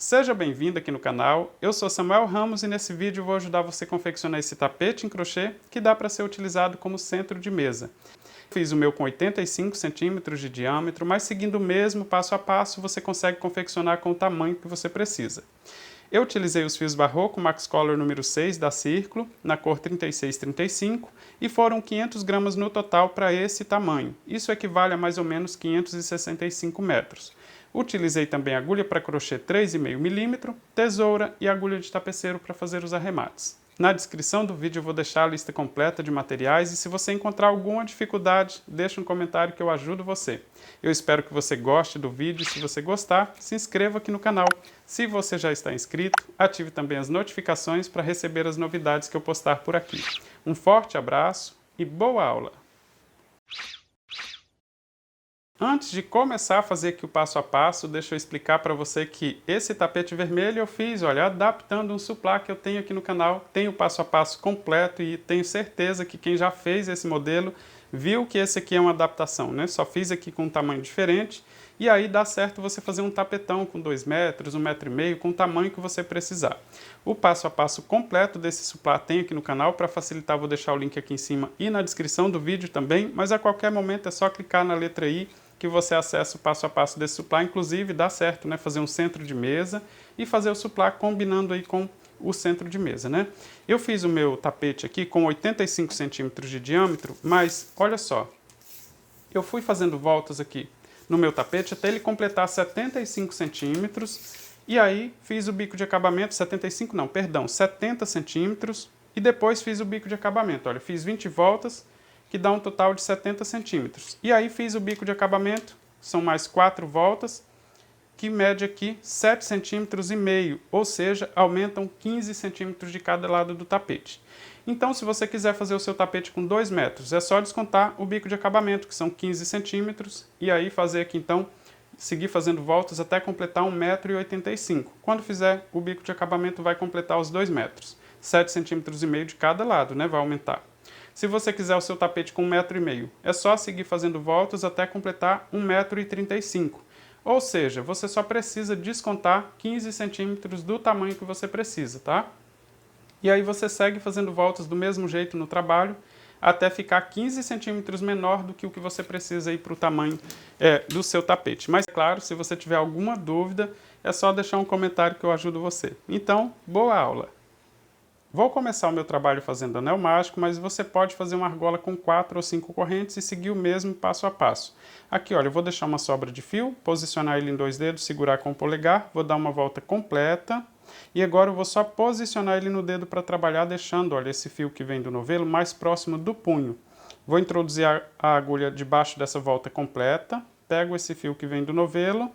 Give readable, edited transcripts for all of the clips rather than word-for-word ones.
Seja bem-vindo aqui no canal, eu sou Samuel Ramos e nesse vídeo vou ajudar você a confeccionar esse tapete em crochê que dá para ser utilizado como centro de mesa. Fiz o meu com 85 centímetros de diâmetro, mas seguindo o mesmo passo a passo você consegue confeccionar com o tamanho que você precisa. Eu utilizei os fios Barroco Max Color número 6 da Círculo, na cor 3635, e foram 500 gramas no total para esse tamanho. Isso equivale a mais ou menos 565 metros. Utilizei também agulha para crochê 3,5 mm, tesoura e agulha de tapeceiro para fazer os arremates. Na descrição do vídeo eu vou deixar a lista completa de materiais e se você encontrar alguma dificuldade, deixa um comentário que eu ajudo você. Eu espero que você goste do vídeo e se você gostar, se inscreva aqui no canal. Se você já está inscrito, ative também as notificações para receber as novidades que eu postar por aqui. Um forte abraço e boa aula! Antes de começar a fazer aqui o passo a passo, deixa eu explicar para você que esse tapete vermelho eu fiz, olha, adaptando um suplá que eu tenho aqui no canal. Tem o passo a passo completo e tenho certeza que quem já fez esse modelo viu que esse aqui é uma adaptação, né? Só fiz aqui com um tamanho diferente e aí dá certo você fazer um tapetão com 2 metros, 1,5 m, com o tamanho que você precisar. O passo a passo completo desse suplá tem aqui no canal, para facilitar vou deixar o link aqui em cima e na descrição do vídeo também, mas a qualquer momento é só clicar na letra I que você acessa o passo a passo desse suplá, inclusive dá certo, né, fazer um centro de mesa e fazer o suplá combinando aí com o centro de mesa, né? Eu fiz o meu tapete aqui com 85 centímetros de diâmetro, mas olha só, eu fui fazendo voltas aqui no meu tapete até ele completar 75 centímetros e aí fiz o bico de acabamento, 75 não, perdão, 70 centímetros e depois fiz o bico de acabamento, olha, fiz 20 voltas, que dá um total de 70 centímetros. E aí fiz o bico de acabamento, são mais 4 voltas, que mede aqui 7,5 centímetros, ou seja, aumentam 15 centímetros de cada lado do tapete. Então, se você quiser fazer o seu tapete com 2 metros, é só descontar o bico de acabamento, que são 15 centímetros, e aí fazer aqui então, seguir fazendo voltas até completar 1,85 m. Quando fizer o bico de acabamento, vai completar os 2 metros. 7,5 centímetros de cada lado, né? Vai aumentar. Se você quiser o seu tapete com 1,5 m, é só seguir fazendo voltas até completar 1,35 m. Ou seja, você só precisa descontar 15 centímetros do tamanho que você precisa, tá? E aí você segue fazendo voltas do mesmo jeito no trabalho, até ficar 15 centímetros menor do que o que você precisa para o tamanho do seu tapete. Mas, claro, se você tiver alguma dúvida, é só deixar um comentário que eu ajudo você. Então, boa aula! Vou começar o meu trabalho fazendo anel mágico, mas você pode fazer uma argola com 4 ou 5 correntes e seguir o mesmo passo a passo. Aqui, olha, eu vou deixar uma sobra de fio, posicionar ele em 2 dedos, segurar com o polegar, vou dar uma volta completa. E agora eu vou só posicionar ele no dedo para trabalhar, deixando, olha, esse fio que vem do novelo mais próximo do punho. Vou introduzir a agulha debaixo dessa volta completa, pego esse fio que vem do novelo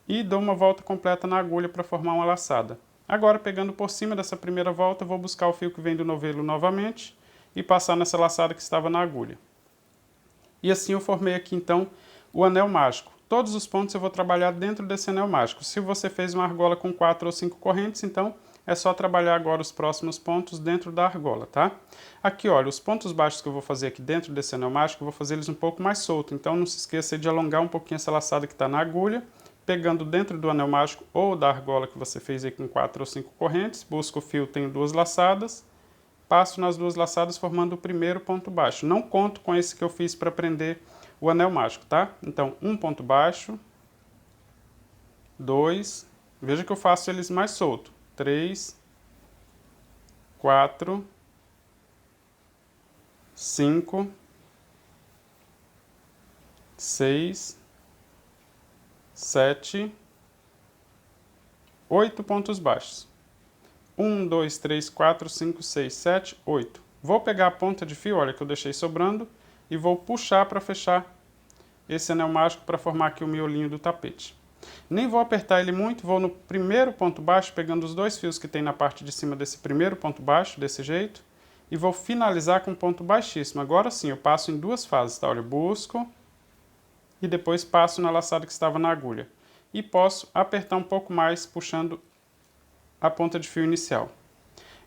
e dou uma volta completa na agulha para formar uma laçada. Agora, pegando por cima dessa primeira volta, vou buscar o fio que vem do novelo novamente e passar nessa laçada que estava na agulha. E assim eu formei aqui, então, o anel mágico. Todos os pontos eu vou trabalhar dentro desse anel mágico. Se você fez uma argola com 4 ou 5 correntes, então é só trabalhar agora os próximos pontos dentro da argola, tá? Aqui, olha, os pontos baixos que eu vou fazer aqui dentro desse anel mágico, eu vou fazer eles um pouco mais soltos. Então não se esqueça de alongar um pouquinho essa laçada que está na agulha, pegando dentro do anel mágico ou da argola que você fez aí com 4 ou 5 correntes, busco o fio, tenho 2 laçadas, passo nas 2 laçadas formando o primeiro ponto baixo. Não conto com esse que eu fiz para prender o anel mágico, tá? Então, um ponto baixo, 2, veja que eu faço eles mais solto, 3, 4, 5, 6, 7, 8 pontos baixos. 1, 2, 3, 4, 5, 6, 7, 8. Vou pegar a ponta de fio, olha, que eu deixei sobrando, e vou puxar para fechar esse anel mágico para formar aqui o miolinho do tapete. Nem vou apertar ele muito, vou no primeiro ponto baixo, pegando os 2 fios que tem na parte de cima desse primeiro ponto baixo, desse jeito, e vou finalizar com um ponto baixíssimo. Agora sim, eu passo em 2 fases, tá? Olha, busco e depois passo na laçada que estava na agulha. E posso apertar um pouco mais, puxando a ponta de fio inicial.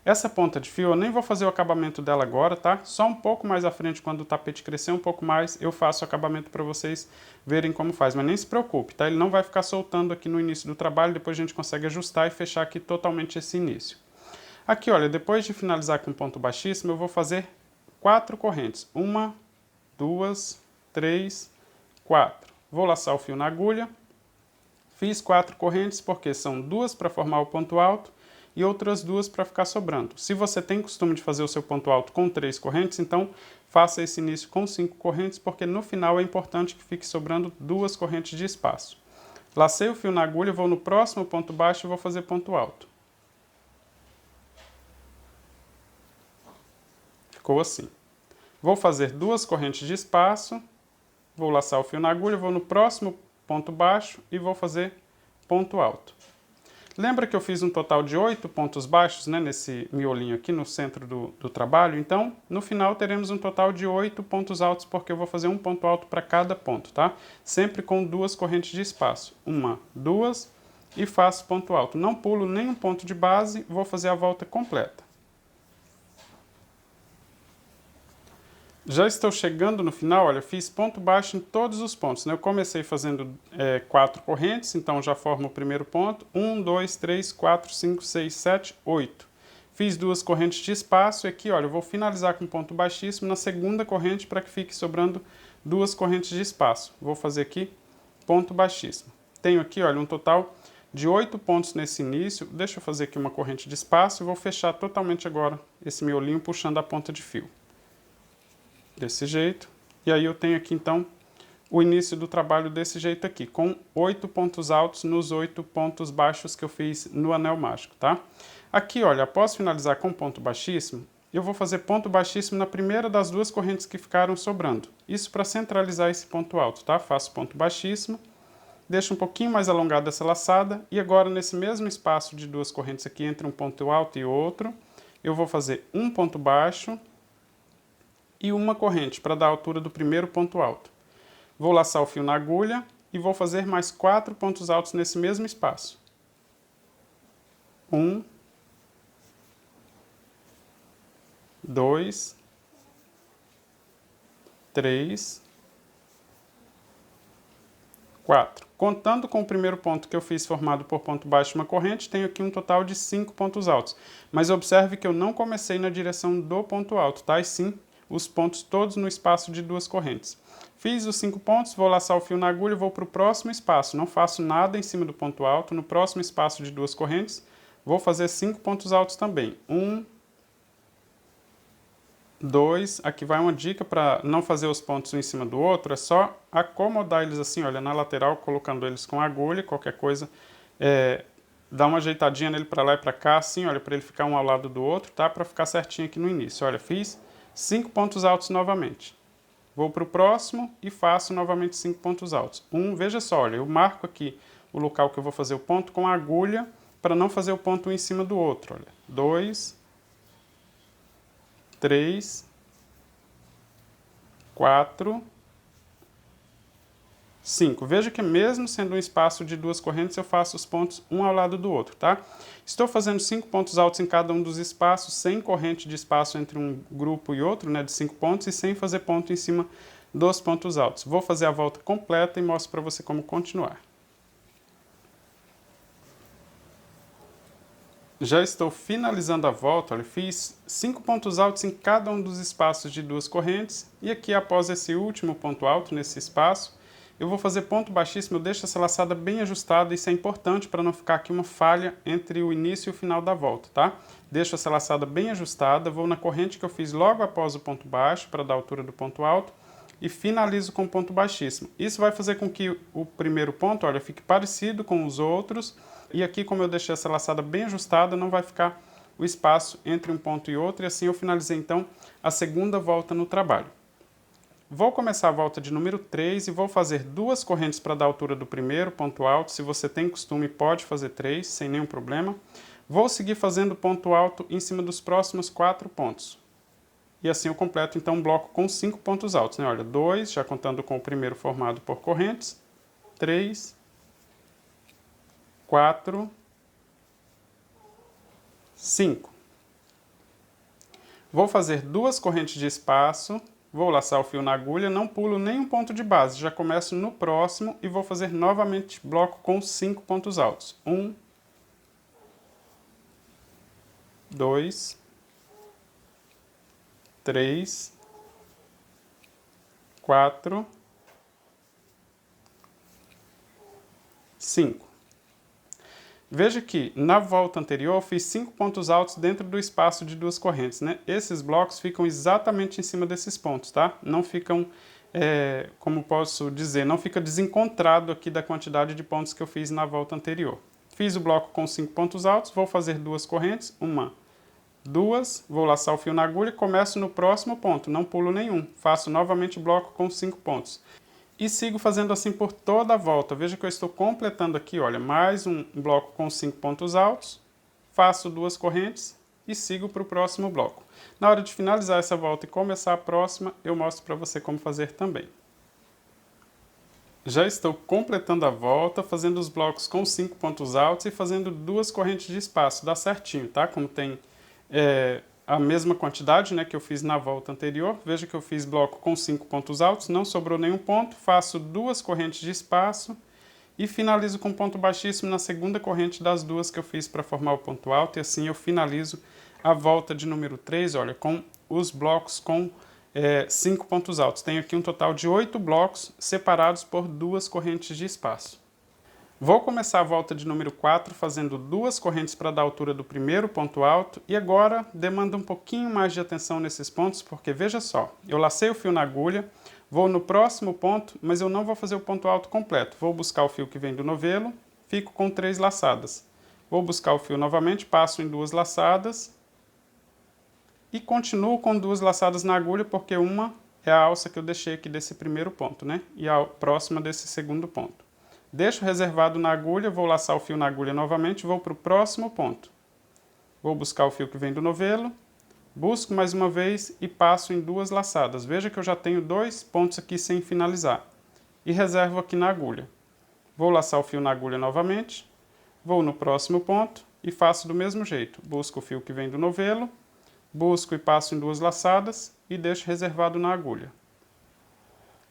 Essa ponta de fio eu nem vou fazer o acabamento dela agora, tá? Só um pouco mais à frente, quando o tapete crescer um pouco mais, eu faço o acabamento para vocês verem como faz. Mas nem se preocupe, tá? Ele não vai ficar soltando aqui no início do trabalho, depois a gente consegue ajustar e fechar aqui totalmente esse início. Aqui, olha, depois de finalizar com ponto baixíssimo, eu vou fazer 4 correntes. 1, 2, 3, 4. Vou laçar o fio na agulha. Fiz 4 correntes porque são 2 para formar o ponto alto e outras 2 para ficar sobrando. Se você tem costume de fazer o seu ponto alto com 3 correntes, então faça esse início com 5 correntes, porque no final é importante que fique sobrando 2 correntes de espaço. Lacei o fio na agulha, vou no próximo ponto baixo e vou fazer ponto alto. Ficou assim. Vou fazer 2 correntes de espaço, vou laçar o fio na agulha, vou no próximo ponto baixo e vou fazer ponto alto. Lembra que eu fiz um total de 8 pontos baixos, né, nesse miolinho aqui no centro do trabalho? Então, no final teremos um total de 8 pontos altos, porque eu vou fazer um ponto alto para cada ponto, tá? Sempre com 2 correntes de espaço. 1, 2 e faço ponto alto. Não pulo nenhum ponto de base, vou fazer a volta completa. Já estou chegando no final, olha, fiz ponto baixo em todos os pontos, né? Eu comecei fazendo 4 correntes, então já formo o primeiro ponto. 1, 2, 3, 4, 5, 6, 7, 8. Fiz 2 correntes de espaço e aqui, olha, eu vou finalizar com ponto baixíssimo na segunda corrente para que fique sobrando 2 correntes de espaço. Vou fazer aqui ponto baixíssimo. Tenho aqui, olha, um total de 8 pontos nesse início. Deixa eu fazer aqui uma corrente de espaço e vou fechar totalmente agora esse miolinho puxando a ponta de fio. Desse jeito. E aí eu tenho aqui, então, o início do trabalho desse jeito aqui, com 8 pontos altos nos 8 pontos baixos que eu fiz no anel mágico, tá? Aqui, olha, após finalizar com ponto baixíssimo, eu vou fazer ponto baixíssimo na primeira das 2 correntes que ficaram sobrando. Isso para centralizar esse ponto alto, tá? Faço ponto baixíssimo, deixo um pouquinho mais alongada essa laçada, e agora nesse mesmo espaço de 2 correntes aqui, entre um ponto alto e outro, eu vou fazer um ponto baixo, e uma corrente para dar a altura do primeiro ponto alto. Vou laçar o fio na agulha e vou fazer mais 4 pontos altos nesse mesmo espaço. 1, 2, 3, 4. Contando com o primeiro ponto que eu fiz formado por ponto baixo e uma corrente, tenho aqui um total de 5 pontos altos. Mas observe que eu não comecei na direção do ponto alto, tá? E sim os pontos todos no espaço de 2 correntes. Fiz os 5 pontos, vou laçar o fio na agulha e vou para o próximo espaço. Não faço nada em cima do ponto alto. No próximo espaço de 2 correntes, vou fazer 5 pontos altos também. 1, 2. Aqui vai uma dica para não fazer os pontos um em cima do outro. É só acomodar eles assim, olha, na lateral, colocando eles com agulha. Qualquer coisa, dá uma ajeitadinha nele para lá e para cá, assim, olha, para ele ficar um ao lado do outro, tá? Para ficar certinho aqui no início. Olha, fiz 5 pontos altos novamente. Vou para o próximo e faço novamente 5 pontos altos. Veja só, olha, eu marco aqui o local que eu vou fazer o ponto com a agulha para não fazer o ponto um em cima do outro. Olha, 2, 3, 4, 5. Veja que mesmo sendo um espaço de 2 correntes, eu faço os pontos um ao lado do outro, tá? Estou fazendo 5 pontos altos em cada um dos espaços, sem corrente de espaço entre um grupo e outro, né, de 5 pontos, e sem fazer ponto em cima dos pontos altos. Vou fazer a volta completa e mostro para você como continuar. Já estou finalizando a volta, olha, fiz 5 pontos altos em cada um dos espaços de 2 correntes, e aqui após esse último ponto alto nesse espaço, eu vou fazer ponto baixíssimo. Eu deixo essa laçada bem ajustada, isso é importante para não ficar aqui uma falha entre o início e o final da volta, tá? Deixo essa laçada bem ajustada, vou na corrente que eu fiz logo após o ponto baixo, para dar a altura do ponto alto, e finalizo com ponto baixíssimo. Isso vai fazer com que o primeiro ponto, olha, fique parecido com os outros, e aqui, como eu deixei essa laçada bem ajustada, não vai ficar o espaço entre um ponto e outro, e assim eu finalizei então a segunda volta no trabalho. Vou começar a volta de número 3 e vou fazer 2 correntes para dar a altura do primeiro ponto alto. Se você tem costume, pode fazer 3, sem nenhum problema. Vou seguir fazendo ponto alto em cima dos próximos 4 pontos. E assim eu completo então um bloco com 5 pontos altos, né? Olha, 2, já contando com o primeiro formado por correntes. 3, 4, 5. Vou fazer 2 correntes de espaço, vou laçar o fio na agulha, não pulo nenhum ponto de base, já começo no próximo e vou fazer novamente bloco com 5 pontos altos. 1, 2, 3, 4, 5. Veja que na volta anterior eu fiz 5 pontos altos dentro do espaço de 2 correntes, né? Esses blocos ficam exatamente em cima desses pontos, tá? Não ficam, como posso dizer, não fica desencontrado aqui da quantidade de pontos que eu fiz na volta anterior. Fiz o bloco com 5 pontos altos, vou fazer 2 correntes, 1, 2, vou laçar o fio na agulha e começo no próximo ponto, não pulo nenhum. Faço novamente o bloco com 5 pontos. E sigo fazendo assim por toda a volta. Veja que eu estou completando aqui, olha, mais um bloco com 5 pontos altos, faço 2 correntes e sigo para o próximo bloco. Na hora de finalizar essa volta e começar a próxima, eu mostro para você como fazer também. Já estou completando a volta, fazendo os blocos com 5 pontos altos e fazendo 2 correntes de espaço. Dá certinho, tá? Como tem a mesma quantidade, né, que eu fiz na volta anterior. Veja que eu fiz bloco com 5 pontos altos, não sobrou nenhum ponto, faço 2 correntes de espaço e finalizo com ponto baixíssimo na segunda corrente das 2 que eu fiz para formar o ponto alto, e assim eu finalizo a volta de número 3, olha, com os blocos com 5 pontos altos. Tenho aqui um total de 8 blocos separados por 2 correntes de espaço. Vou começar a volta de número 4 fazendo 2 correntes para dar a altura do primeiro ponto alto e agora demanda um pouquinho mais de atenção nesses pontos, porque veja só, eu lacei o fio na agulha, vou no próximo ponto, mas eu não vou fazer o ponto alto completo. Vou buscar o fio que vem do novelo, fico com 3 laçadas. Vou buscar o fio novamente, passo em 2 laçadas e continuo com 2 laçadas na agulha, porque uma é a alça que eu deixei aqui desse primeiro ponto, né? E a próxima desse segundo ponto. Deixo reservado na agulha, vou laçar o fio na agulha novamente, vou para o próximo ponto. Vou buscar o fio que vem do novelo, busco mais uma vez e passo em 2 laçadas. Veja que eu já tenho 2 pontos aqui sem finalizar. E reservo aqui na agulha. Vou laçar o fio na agulha novamente, vou no próximo ponto e faço do mesmo jeito. Busco o fio que vem do novelo, busco e passo em 2 laçadas e deixo reservado na agulha.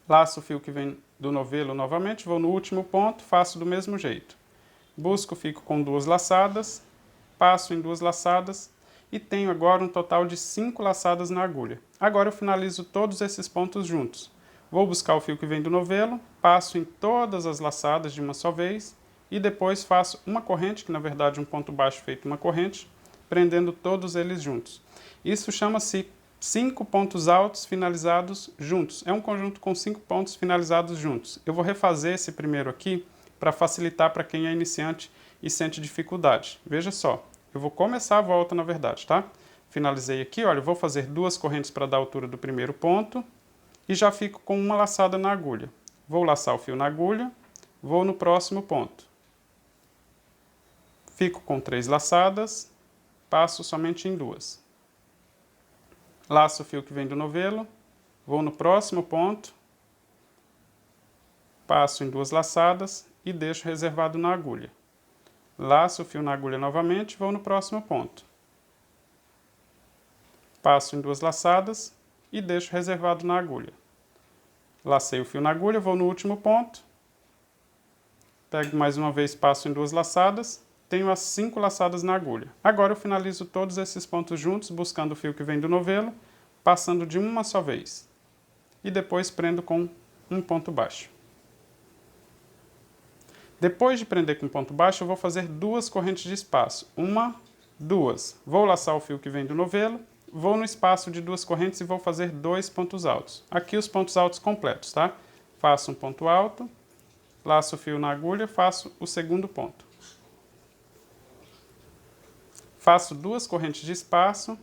Laço o fio que vem do novelo novamente, vou no último ponto, faço do mesmo jeito. Busco, fico com 2 laçadas, passo em 2 laçadas e tenho agora um total de 5 laçadas na agulha. Agora eu finalizo todos esses pontos juntos. Vou buscar o fio que vem do novelo, passo em todas as laçadas de uma só vez e depois faço uma corrente, que na verdade é um ponto baixo feito uma corrente, prendendo todos eles juntos. Isso chama-se 5 pontos altos finalizados juntos. É um conjunto com 5 pontos finalizados juntos. Eu vou refazer esse primeiro aqui para facilitar para quem é iniciante e sente dificuldade. Veja só, eu vou começar a volta na verdade, tá? Finalizei aqui, olha, eu vou fazer 2 correntes para dar a altura do primeiro ponto e já fico com uma laçada na agulha. Vou laçar o fio na agulha, vou no próximo ponto. Fico com 3 laçadas, passo somente em 2. Laço o fio que vem do novelo, vou no próximo ponto, passo em 2 laçadas e deixo reservado na agulha. Laço o fio na agulha novamente, vou no próximo ponto. Passo em 2 laçadas e deixo reservado na agulha. Lacei o fio na agulha, vou no último ponto, pego mais uma vez, passo em 2 laçadas, tenho as 5 laçadas na agulha. Agora eu finalizo todos esses pontos juntos, buscando o fio que vem do novelo, passando de uma só vez. E depois prendo com um ponto baixo. Depois de prender com ponto baixo, eu vou fazer 2 correntes de espaço. 1, 2. Vou laçar o fio que vem do novelo, vou no espaço de 2 correntes e vou fazer 2 pontos altos. Aqui os pontos altos completos, tá? Faço um ponto alto, laço o fio na agulha, faço o segundo ponto. Faço 2 correntes de espaço,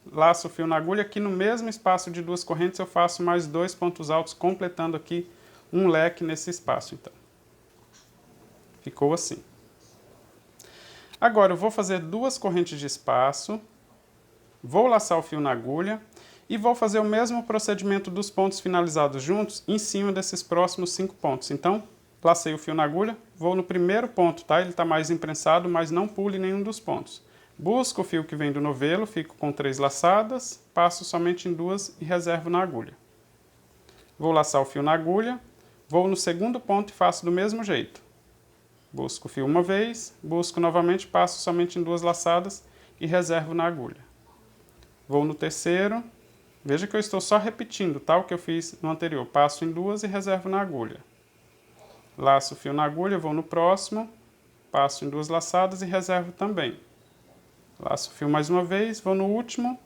laço o fio na agulha, aqui no mesmo espaço de 2 correntes eu faço mais 2 pontos altos, completando aqui um leque nesse espaço, então. Ficou assim. Agora eu vou fazer 2 correntes de espaço, vou laçar o fio na agulha e vou fazer o mesmo procedimento dos pontos finalizados juntos em cima desses próximos 5 pontos. Então, lacei o fio na agulha, vou no primeiro ponto, tá? Ele está mais imprensado, mas não pule nenhum dos pontos. Busco o fio que vem do novelo, fico com 3 laçadas, passo somente em 2 e reservo na agulha. Vou laçar o fio na agulha, vou no segundo ponto e faço do mesmo jeito. Busco o fio uma vez, busco novamente, passo somente em 2 laçadas e reservo na agulha. Vou no terceiro, veja que eu estou só repetindo, tá? O que eu fiz no anterior. Passo em 2 e reservo na agulha. Laço o fio na agulha, vou no próximo, passo em 2 laçadas e reservo também. Laço o fio mais uma vez, vou no último,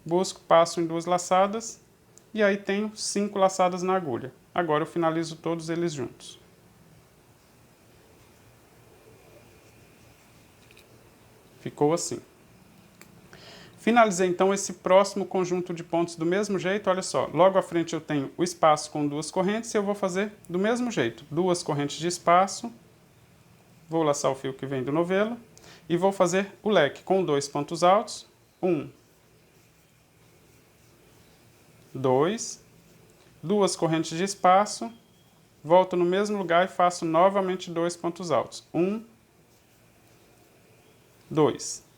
busco, passo em 2 laçadas e aí tenho 5 laçadas na agulha. Agora eu finalizo todos eles juntos. Ficou assim. Finalizei então esse próximo conjunto de pontos do mesmo jeito, olha só, logo à frente eu tenho o espaço com 2 correntes e eu vou fazer do mesmo jeito, 2 correntes de espaço, vou laçar o fio que vem do novelo e vou fazer o leque com 2 pontos altos, 1, 2, 2 correntes de espaço, volto no mesmo lugar e faço novamente 2 pontos altos, 1, 2.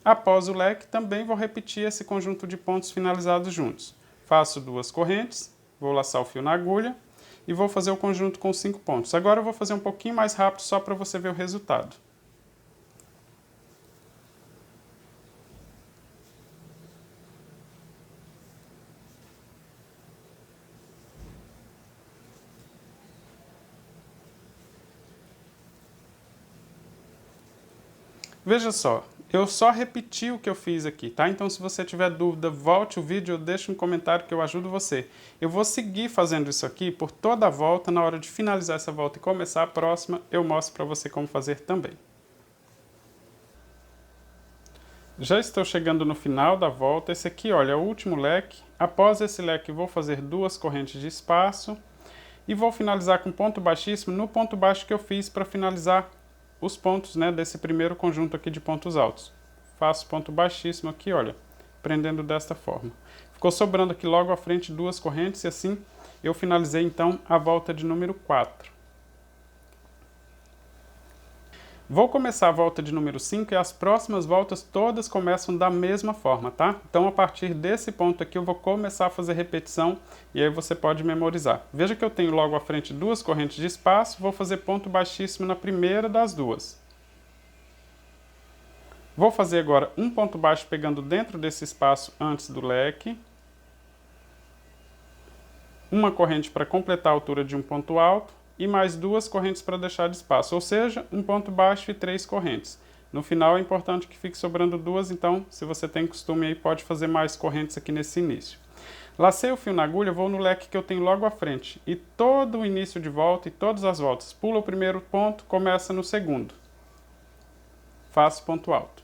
Após o leque, também vou repetir esse conjunto de pontos finalizados juntos. Faço 2 correntes, vou laçar o fio na agulha e vou fazer o conjunto com 5 pontos. Agora eu vou fazer um pouquinho mais rápido só para você ver o resultado. Veja só, eu só repeti o que eu fiz aqui, tá? Então, se você tiver dúvida, volte o vídeo ou deixe um comentário que eu ajudo você. Eu vou seguir fazendo isso aqui por toda a volta. Na hora de finalizar essa volta e começar a próxima, eu mostro para você como fazer também. Já estou chegando no final da volta. Esse aqui, olha, é o último leque. Após esse leque, vou fazer 2 correntes de espaço e vou finalizar com ponto baixíssimo no ponto baixo que eu fiz para finalizar os pontos, né, desse primeiro conjunto aqui de pontos altos. Faço ponto baixíssimo aqui, olha, prendendo desta forma. Ficou sobrando aqui logo à frente 2 correntes e assim eu finalizei então a volta de número 4. Vou começar a volta de número 5 e as próximas voltas todas começam da mesma forma, tá? Então, a partir desse ponto aqui, eu vou começar a fazer repetição e aí você pode memorizar. Veja que eu tenho logo à frente 2 correntes de espaço, vou fazer ponto baixíssimo na primeira das 2. Vou fazer agora um ponto baixo pegando dentro desse espaço antes do leque. Uma corrente para completar a altura de um ponto alto. E mais 2 correntes para deixar de espaço, ou seja, um ponto baixo e 3 correntes. No final é importante que fique sobrando 2, então se você tem costume aí pode fazer mais correntes aqui nesse início. Lacei o fio na agulha, vou no leque que eu tenho logo à frente e todo o início de volta e todas as voltas, pula o primeiro ponto, começa no segundo. Faço ponto alto.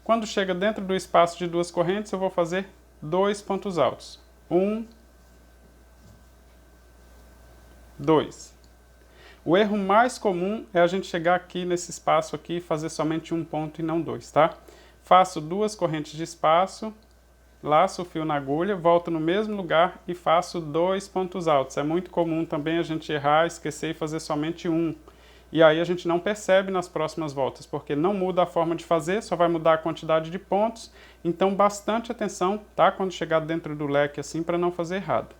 Quando chega dentro do espaço de 2 correntes, eu vou fazer 2 pontos altos. 1, 2. O erro mais comum é a gente chegar aqui nesse espaço aqui e fazer somente um ponto e não 2, tá? Faço 2 correntes de espaço, laço o fio na agulha, volto no mesmo lugar e faço 2 pontos altos. É muito comum também a gente errar, esquecer e fazer somente um. E aí a gente não percebe nas próximas voltas, porque não muda a forma de fazer, só vai mudar a quantidade de pontos. Então, bastante atenção, tá? Quando chegar dentro do leque assim, para não fazer errado.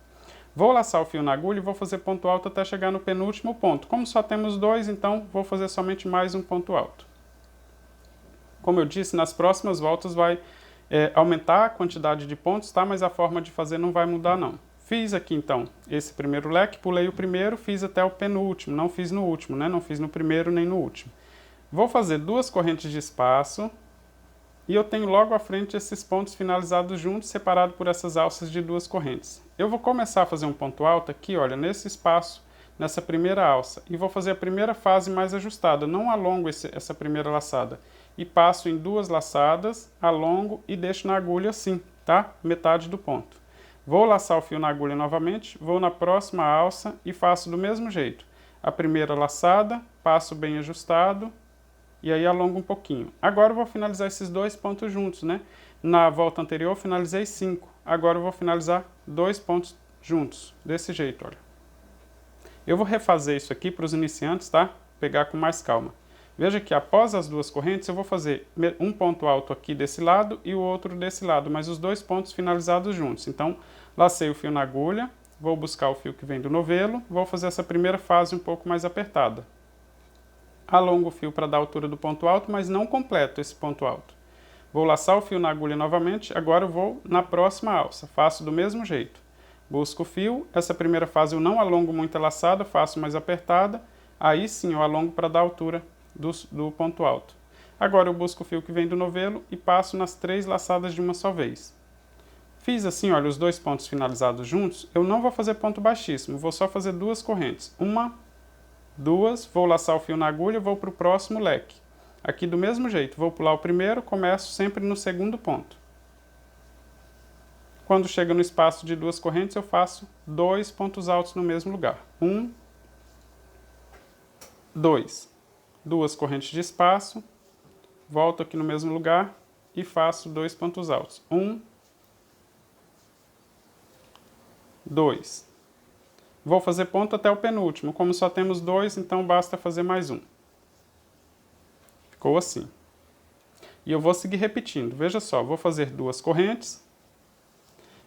Vou laçar o fio na agulha e vou fazer ponto alto até chegar no penúltimo ponto. Como só temos 2, então vou fazer somente mais um ponto alto. Como eu disse, nas próximas voltas vai aumentar a quantidade de pontos, tá? Mas a forma de fazer não vai mudar não. Fiz aqui então esse primeiro leque, pulei o primeiro, fiz até o penúltimo, não fiz no último, né? Não fiz no primeiro nem no último. Vou fazer 2 correntes de espaço. E eu tenho logo à frente esses pontos finalizados juntos, separados por essas alças de 2 correntes. Eu vou começar a fazer um ponto alto aqui, olha, nesse espaço, nessa primeira alça. E vou fazer a primeira fase mais ajustada, não alongo essa primeira laçada. E passo em 2 laçadas, alongo e deixo na agulha assim, tá? Metade do ponto. Vou laçar o fio na agulha novamente, vou na próxima alça e faço do mesmo jeito. A primeira laçada, passo bem ajustado, e aí alongo um pouquinho. Agora eu vou finalizar esses 2 pontos juntos, né? Na volta anterior eu finalizei 5. Agora eu vou finalizar 2 pontos juntos, desse jeito, olha. Eu vou refazer isso aqui para os iniciantes, tá? Pegar com mais calma. Veja que após as duas correntes eu vou fazer um ponto alto aqui desse lado e o outro desse lado, mas os dois pontos finalizados juntos. Então, lacei o fio na agulha, vou buscar o fio que vem do novelo, vou fazer essa primeira fase um pouco mais apertada. Alongo o fio para dar a altura do ponto alto, mas não completo esse ponto alto. Vou laçar o fio na agulha novamente, agora eu vou na próxima alça, faço do mesmo jeito. Busco o fio, essa primeira fase eu não alongo muito a laçada, faço mais apertada, aí sim eu alongo para dar a altura do ponto alto. Agora eu busco o fio que vem do novelo e passo nas 3 laçadas de uma só vez. Fiz assim, olha, os dois pontos finalizados juntos, eu não vou fazer ponto baixíssimo, vou só fazer 2 correntes. 1, 2, vou laçar o fio na agulha e vou para o próximo leque. Aqui do mesmo jeito, vou pular o primeiro, começo sempre no segundo ponto. Quando chega no espaço de 2 correntes, eu faço 2 pontos altos no mesmo lugar. 1, 2. 2 correntes de espaço, volto aqui no mesmo lugar e faço 2 pontos altos. 1, 2. Vou fazer ponto até o penúltimo. Como só temos 2, então basta fazer mais um. Ficou assim. E eu vou seguir repetindo. Veja só, vou fazer 2 correntes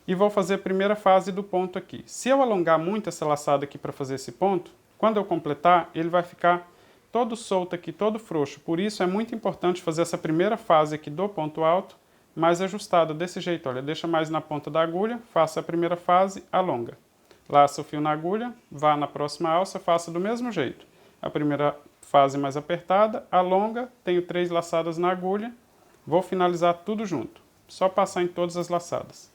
e vou fazer a primeira fase do ponto aqui. Se eu alongar muito essa laçada aqui para fazer esse ponto, quando eu completar, ele vai ficar todo solto aqui, todo frouxo. Por isso é muito importante fazer essa primeira fase aqui do ponto alto mais ajustada, desse jeito. Olha, deixa mais na ponta da agulha, faça a primeira fase, alonga. Laça o fio na agulha, vá na próxima alça, faça do mesmo jeito. A primeira fase mais apertada, alonga, tenho 3 laçadas na agulha, vou finalizar tudo junto. Só passar em todas as laçadas.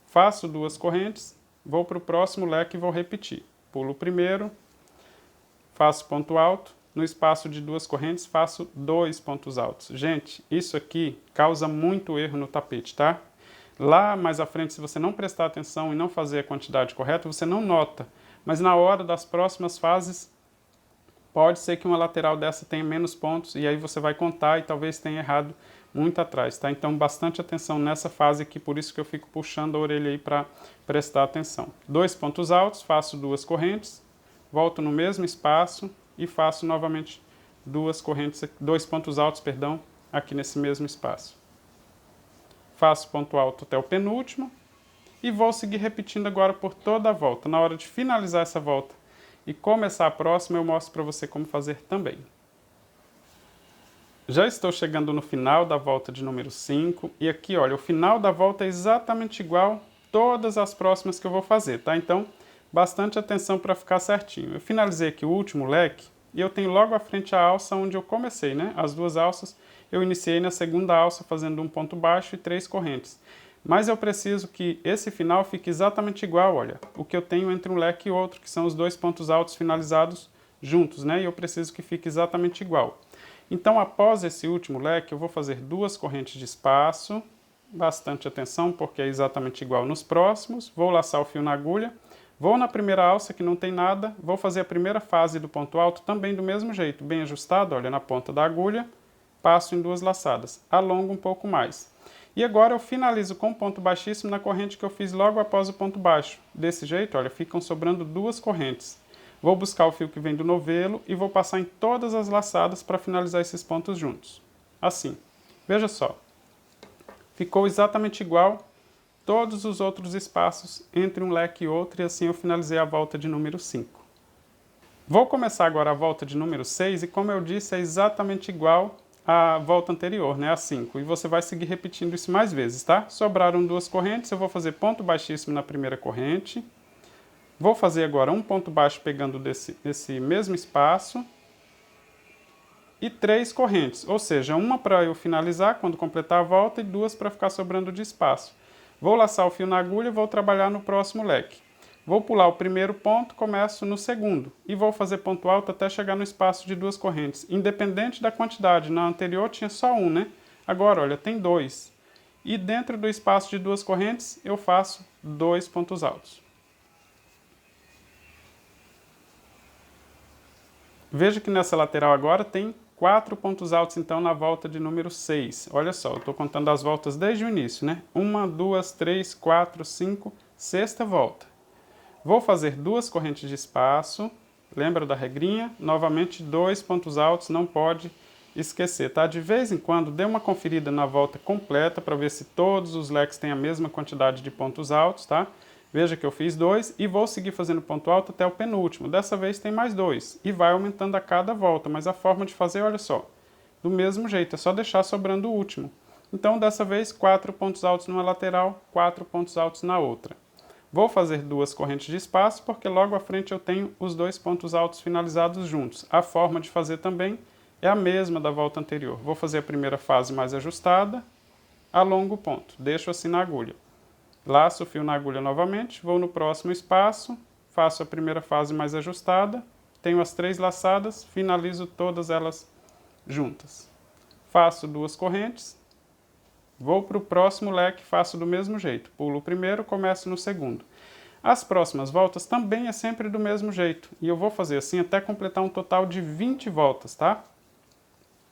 Faço 2 correntes, vou para o próximo leque e vou repetir. Pulo o primeiro, faço ponto alto, no espaço de 2 correntes faço 2 pontos altos. Gente, isso aqui causa muito erro no tapete, tá? Lá mais à frente, se você não prestar atenção e não fazer a quantidade correta, você não nota. Mas na hora das próximas fases, pode ser que uma lateral dessa tenha menos pontos e aí você vai contar e talvez tenha errado muito atrás, tá? Então, bastante atenção nessa fase aqui, por isso que eu fico puxando a orelha aí para prestar atenção. 2 pontos altos, faço 2 correntes, volto no mesmo espaço e faço novamente 2 pontos altos, perdão, aqui nesse mesmo espaço. Faço ponto alto até o penúltimo e vou seguir repetindo agora por toda a volta. Na hora de finalizar essa volta e começar a próxima, eu mostro para você como fazer também. Já estou chegando no final da volta de número 5 e aqui, olha, o final da volta é exatamente igual todas as próximas que eu vou fazer, tá? Então, bastante atenção para ficar certinho. Eu finalizei aqui o último leque e eu tenho logo à frente a alça onde eu comecei, né? As 2 alças eu iniciei na segunda alça fazendo um ponto baixo e 3 correntes. Mas eu preciso que esse final fique exatamente igual, olha, o que eu tenho entre um leque e outro, que são os 2 pontos altos finalizados juntos, né? E eu preciso que fique exatamente igual. Então, após esse último leque, eu vou fazer 2 correntes de espaço, bastante atenção, porque é exatamente igual nos próximos. Vou laçar o fio na agulha, vou na primeira alça, que não tem nada, vou fazer a primeira fase do ponto alto também do mesmo jeito, bem ajustado, olha, na ponta da agulha, passo em 2 laçadas, alongo um pouco mais. E agora eu finalizo com ponto baixíssimo na corrente que eu fiz logo após o ponto baixo. Desse jeito, olha, ficam sobrando 2 correntes. Vou buscar o fio que vem do novelo e vou passar em todas as laçadas para finalizar esses pontos juntos. Assim. Veja só. Ficou exatamente igual todos os outros espaços entre um leque e outro, e assim eu finalizei a volta de número 5. Vou começar agora a volta de número 6 e, como eu disse, é exatamente igual à volta anterior, né, a 5. E você vai seguir repetindo isso mais vezes, tá? Sobraram 2 correntes, eu vou fazer ponto baixíssimo na primeira corrente. Vou fazer agora um ponto baixo pegando desse mesmo espaço e 3 correntes, ou seja, uma para eu finalizar quando completar a volta e 2 para ficar sobrando de espaço. Vou laçar o fio na agulha e vou trabalhar no próximo leque. Vou pular o primeiro ponto, começo no segundo e vou fazer ponto alto até chegar no espaço de 2 correntes, independente da quantidade. Na anterior tinha só um, né? Agora, olha, tem 2. E dentro do espaço de 2 correntes eu faço 2 pontos altos. Veja que nessa lateral agora tem 4 pontos altos, então, na volta de número 6. Olha só, eu estou contando as voltas desde o início, né? 1, 2, 3, 4, 5, sexta volta. Vou fazer 2 correntes de espaço, Lembra da regrinha? Novamente, 2 pontos altos, não pode esquecer, tá? De vez em quando, dê uma conferida na volta completa para ver se todos os leques têm a mesma quantidade de pontos altos, tá? Veja que eu fiz 2 e vou seguir fazendo ponto alto até o penúltimo. Dessa vez tem mais 2 e vai aumentando a cada volta, mas a forma de fazer, olha só, do mesmo jeito, é só deixar sobrando o último. Então, dessa vez, 4 pontos altos numa lateral, 4 pontos altos na outra. Vou fazer 2 correntes de espaço, porque logo à frente eu tenho os 2 pontos altos finalizados juntos. A forma de fazer também é a mesma da volta anterior. Vou fazer a primeira fase mais ajustada, alongo o ponto, deixo assim na agulha. Laço o fio na agulha novamente, vou no próximo espaço, faço a primeira fase mais ajustada, tenho as 3 laçadas, finalizo todas elas juntas. Faço 2 correntes, vou para o próximo leque, faço do mesmo jeito. Pulo o primeiro, começo no segundo. As próximas voltas também é sempre do mesmo jeito. E eu vou fazer assim até completar um total de 20 voltas, tá?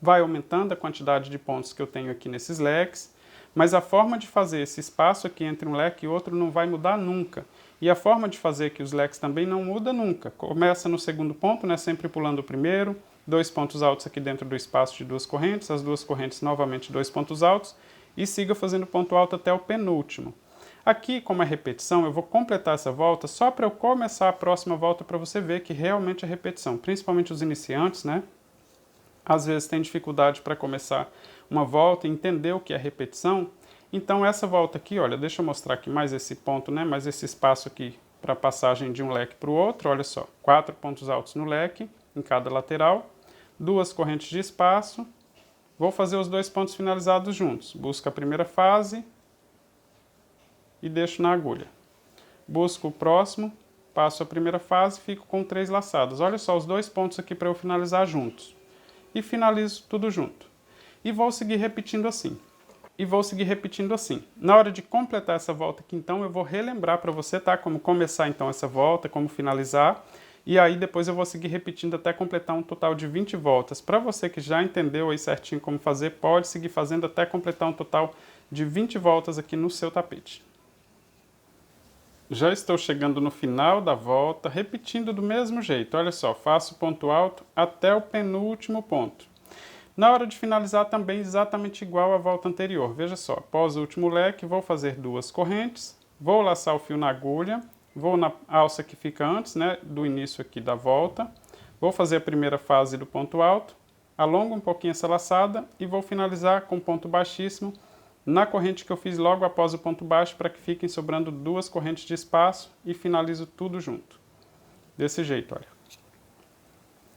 Vai aumentando a quantidade de pontos que eu tenho aqui nesses leques. Mas a forma de fazer esse espaço aqui entre um leque e outro não vai mudar nunca. E a forma de fazer aqui os leques também não muda nunca. Começa no segundo ponto, né? Sempre pulando o primeiro. 2 pontos altos aqui dentro do espaço de 2 correntes. As 2 correntes novamente 2 pontos altos. E siga fazendo ponto alto até o penúltimo. Aqui, como é repetição, eu vou completar essa volta só para eu começar a próxima volta para você ver que realmente é repetição. Principalmente os iniciantes, né? Às vezes tem dificuldade para começar uma volta e entender o que é repetição. Então essa volta aqui, olha, deixa eu mostrar aqui mais esse ponto, né? Mais esse espaço aqui para passagem de um leque para o outro. Olha só, 4 pontos altos no leque, em cada lateral. 2 correntes de espaço. Vou fazer os 2 pontos finalizados juntos. Busco a primeira fase e deixo na agulha. Busco o próximo, passo a primeira fase e fico com 3 laçadas. Olha só os 2 pontos aqui para eu finalizar juntos. E finalizo tudo junto. E vou seguir repetindo assim. Na hora de completar essa volta aqui, então, eu vou relembrar para você, tá? Como começar, então, essa volta, como finalizar. E aí, depois eu vou seguir repetindo até completar um total de 20 voltas. Para você que já entendeu aí certinho como fazer, pode seguir fazendo até completar um total de 20 voltas aqui no seu tapete. Já estou chegando no final da volta, repetindo do mesmo jeito. Olha só, faço ponto alto até o penúltimo ponto. Na hora de finalizar também exatamente igual à volta anterior. Veja só, após o último leque, vou fazer 2 correntes, vou laçar o fio na agulha, vou na alça que fica antes, né, do início aqui da volta, vou fazer a primeira fase do ponto alto, alongo um pouquinho essa laçada e vou finalizar com ponto baixíssimo na corrente que eu fiz logo após o ponto baixo para que fiquem sobrando 2 correntes de espaço e finalizo tudo junto. Desse jeito, olha.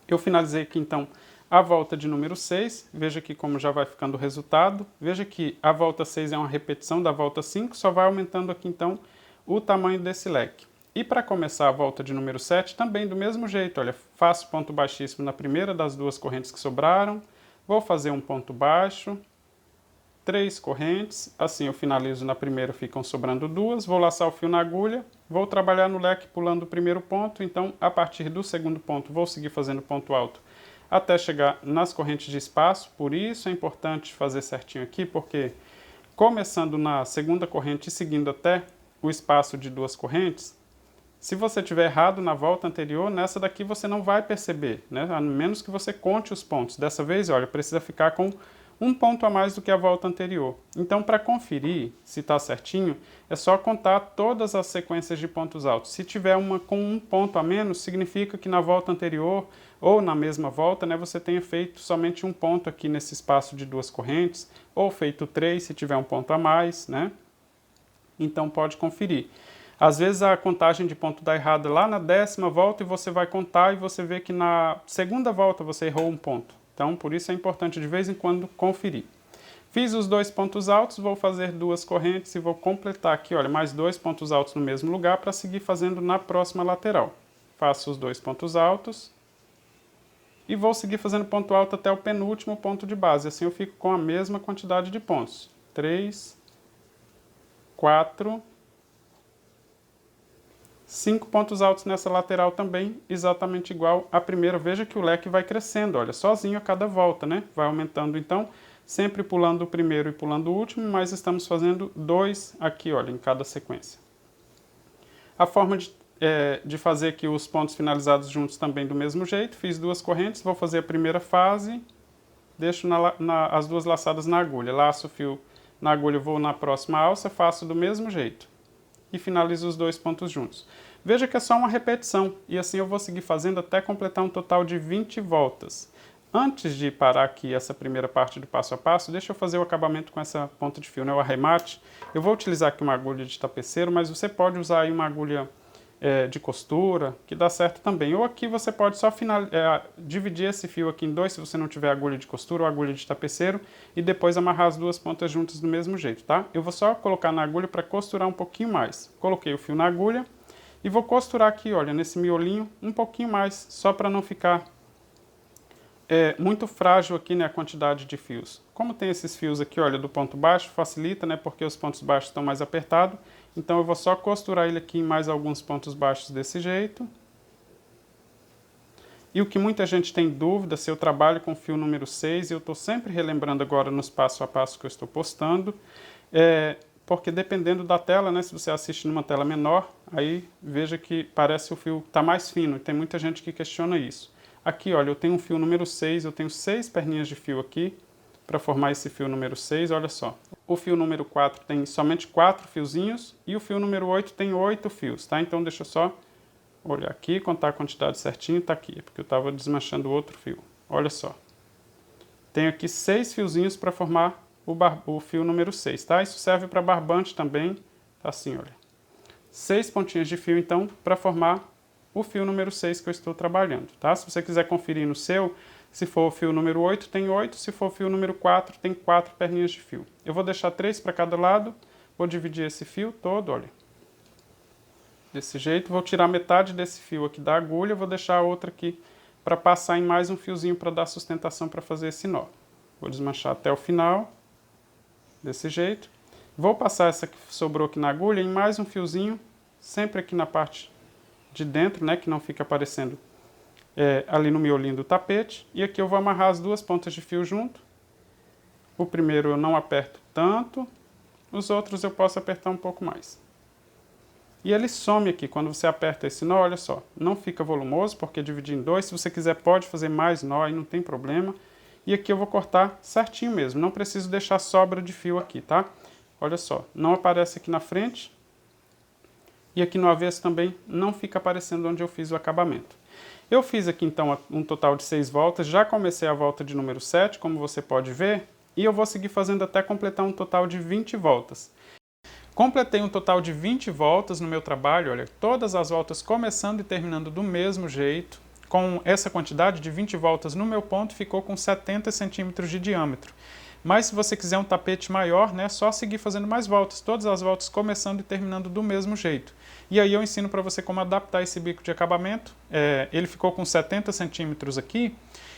Eu finalizei aqui então a volta de número 6, veja aqui como já vai ficando o resultado. Veja que a volta 6 é uma repetição da volta 5, só vai aumentando aqui então o tamanho desse leque. E para começar a volta de número 7, também do mesmo jeito, olha, faço ponto baixíssimo na primeira das 2 correntes que sobraram, vou fazer um ponto baixo, 3 correntes, assim eu finalizo na primeira, ficam sobrando 2, vou laçar o fio na agulha, vou trabalhar no leque pulando o primeiro ponto, então a partir do segundo ponto vou seguir fazendo ponto alto até chegar nas correntes de espaço. Por isso é importante fazer certinho aqui, porque começando na segunda corrente e seguindo até o espaço de 2 correntes, se você tiver errado na volta anterior, nessa daqui você não vai perceber, né? A menos que você conte os pontos. Dessa vez, olha, precisa ficar com um ponto a mais do que a volta anterior. Então, para conferir se está certinho, é só contar todas as sequências de pontos altos. Se tiver uma com um ponto a menos, significa que na volta anterior ou na mesma volta, né, você tenha feito somente um ponto aqui nesse espaço de 2 correntes, ou feito 3 se tiver um ponto a mais, né? Então pode conferir. Às vezes a contagem de ponto dá errada lá na 10ª volta e você vai contar e você vê que na segunda volta você errou um ponto. Então por isso é importante de vez em quando conferir. Fiz os 2 pontos altos, vou fazer 2 correntes e vou completar aqui, olha, mais 2 pontos altos no mesmo lugar para seguir fazendo na próxima lateral. Faço os 2 pontos altos e vou seguir fazendo ponto alto até o penúltimo ponto de base. Assim eu fico com a mesma quantidade de pontos. 3, 4, 5 pontos altos nessa lateral também, exatamente igual à primeira. Veja que o leque vai crescendo, olha, sozinho a cada volta, né? Vai aumentando então, sempre pulando o primeiro e pulando o último, mas estamos fazendo 2 aqui, olha, em cada sequência. A forma de de fazer aqui os pontos finalizados juntos também do mesmo jeito. Fiz 2 correntes, vou fazer a primeira fase, deixo as 2 laçadas na agulha. Laço o fio na agulha, vou na próxima alça, faço do mesmo jeito. E finalizo os 2 pontos juntos. Veja que é só uma repetição, e assim eu vou seguir fazendo até completar um total de 20 voltas. Antes de parar aqui essa primeira parte do passo a passo, deixa eu fazer o acabamento com essa ponta de fio, né, o arremate. Eu vou utilizar aqui uma agulha de tapeceiro, mas você pode usar aí uma agulha de costura, que dá certo também. Ou aqui você pode só dividir esse fio aqui em 2, se você não tiver agulha de costura ou agulha de tapeceiro, e depois amarrar as 2 pontas juntas do mesmo jeito, tá? Eu vou só colocar na agulha para costurar um pouquinho mais. Coloquei o fio na agulha e vou costurar aqui, olha, nesse miolinho um pouquinho mais, só para não ficar muito frágil aqui, né, a quantidade de fios. Como tem esses fios aqui, olha, do ponto baixo, facilita, né, porque os pontos baixos estão mais apertados. Então eu vou só costurar ele aqui em mais alguns pontos baixos desse jeito. E o que muita gente tem dúvida, se eu trabalho com fio número 6, e eu estou sempre relembrando agora nos passo a passo que eu estou postando, porque dependendo da tela, né, se você assiste numa tela menor, aí veja que parece o fio está mais fino, e tem muita gente que questiona isso. Aqui, olha, eu tenho um fio número 6, eu tenho 6 perninhas de fio aqui, para formar esse fio número 6, olha só. O fio número 4 tem somente 4 fiozinhos, e o fio número 8 tem 8 fios, tá? Então deixa eu só olhar aqui, contar a quantidade certinho, tá aqui, porque eu estava desmanchando outro fio. Olha só. Tenho aqui 6 fiozinhos para formar o fio número 6, tá? Isso serve para barbante também, tá assim, olha. 6 pontinhas de fio, então, para formar o fio número 6 que eu estou trabalhando, tá? Se você quiser conferir no seu, se for o fio número 8, tem 8, se for o fio número 4, tem 4 perninhas de fio. Eu vou deixar 3 para cada lado, vou dividir esse fio todo, olha. Desse jeito, vou tirar metade desse fio aqui da agulha, vou deixar a outra aqui para passar em mais um fiozinho para dar sustentação para fazer esse nó. Vou desmanchar até o final, desse jeito. Vou passar essa que sobrou aqui na agulha em mais um fiozinho, sempre aqui na parte de dentro, né, que não fica aparecendo ali no miolinho do tapete. E aqui eu vou amarrar as 2 pontas de fio junto. O primeiro eu não aperto tanto, os outros eu posso apertar um pouco mais. E ele some aqui, quando você aperta esse nó, olha só, não fica volumoso, porque dividir em 2, se você quiser pode fazer mais nó, aí não tem problema. E aqui eu vou cortar certinho mesmo, não preciso deixar sobra de fio aqui, tá? Olha só, não aparece aqui na frente, e aqui no avesso também não fica aparecendo onde eu fiz o acabamento. Eu fiz aqui então um total de 6 voltas, já comecei a volta de número 7, como você pode ver, e eu vou seguir fazendo até completar um total de 20 voltas. Completei um total de 20 voltas no meu trabalho, olha, todas as voltas começando e terminando do mesmo jeito. Com essa quantidade de 20 voltas no meu ponto, ficou com 70 centímetros de diâmetro. Mas se você quiser um tapete maior, né, é só seguir fazendo mais voltas, todas as voltas começando e terminando do mesmo jeito. E aí eu ensino para você como adaptar esse bico de acabamento. Ele ficou com 70 centímetros aqui,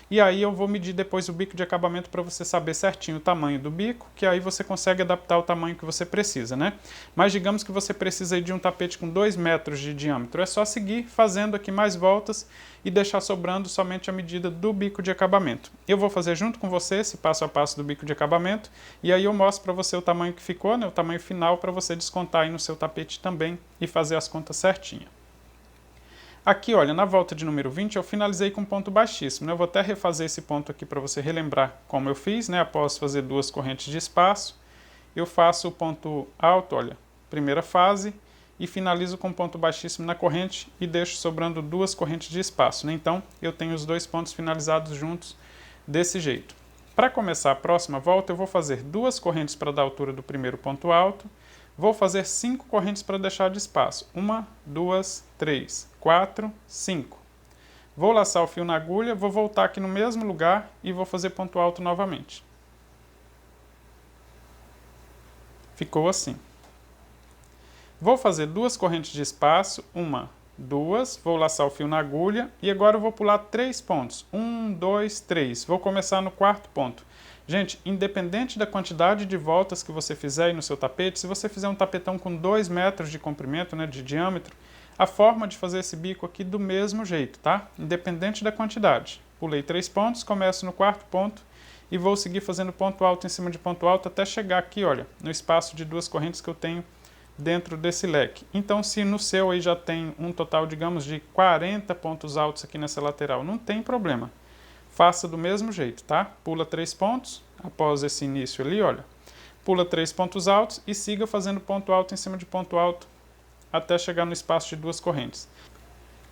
e aí eu vou medir depois o bico de acabamento para você saber certinho o tamanho do bico, que aí você consegue adaptar o tamanho que você precisa, né? Mas digamos que você precisa de um tapete com 2 metros de diâmetro, é só seguir fazendo aqui mais voltas e deixar sobrando somente a medida do bico de acabamento. Eu vou fazer junto com você esse passo a passo do bico de acabamento, e aí eu mostro para você o tamanho que ficou, né, o tamanho final, para você descontar aí no seu tapete também e fazer as contas certinho. Aqui, olha, na volta de número 20, eu finalizei com um ponto baixíssimo, né? Eu vou até refazer esse ponto aqui para você relembrar como eu fiz, né? Após fazer 2 correntes de espaço, eu faço o ponto alto, olha, primeira fase, e finalizo com um ponto baixíssimo na corrente e deixo sobrando 2 correntes de espaço, né? Então, eu tenho os 2 pontos finalizados juntos desse jeito. Para começar a próxima volta, eu vou fazer 2 correntes para dar a altura do primeiro ponto alto, vou fazer 5 correntes para deixar de espaço. 1, 2, 3, 4, 5. Vou laçar o fio na agulha, vou voltar aqui no mesmo lugar e vou fazer ponto alto novamente. Ficou assim. Vou fazer 2 correntes de espaço, 1, 2, vou laçar o fio na agulha e agora eu vou pular 3 pontos. 1, 2, 3. Vou começar no 4º ponto. Gente, independente da quantidade de voltas que você fizer aí no seu tapete, se você fizer um tapetão com 2 metros de comprimento, né, de diâmetro, a forma de fazer esse bico aqui do mesmo jeito, tá? Independente da quantidade. Pulei 3 pontos, começo no 4º ponto e vou seguir fazendo ponto alto em cima de ponto alto até chegar aqui, olha, no espaço de 2 correntes que eu tenho dentro desse leque. Então, se no seu aí já tem um total, digamos, de 40 pontos altos aqui nessa lateral, não tem problema. Faça do mesmo jeito, tá? Pula 3 pontos, após esse início ali, olha. Pula 3 pontos altos e siga fazendo ponto alto em cima de ponto alto até chegar no espaço de 2 correntes.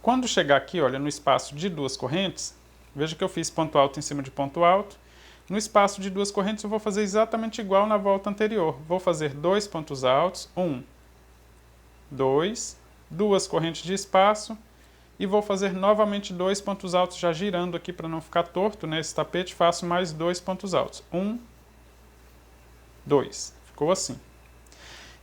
Quando chegar aqui, olha, no espaço de 2 correntes, veja que eu fiz ponto alto em cima de ponto alto. No espaço de 2 correntes eu vou fazer exatamente igual na volta anterior. Vou fazer 2 pontos altos, 1, 2, 2 correntes de espaço e vou fazer novamente 2 pontos altos, já girando aqui para não ficar torto, né, esse tapete, faço mais 2 pontos altos. 1, 2. Ficou assim.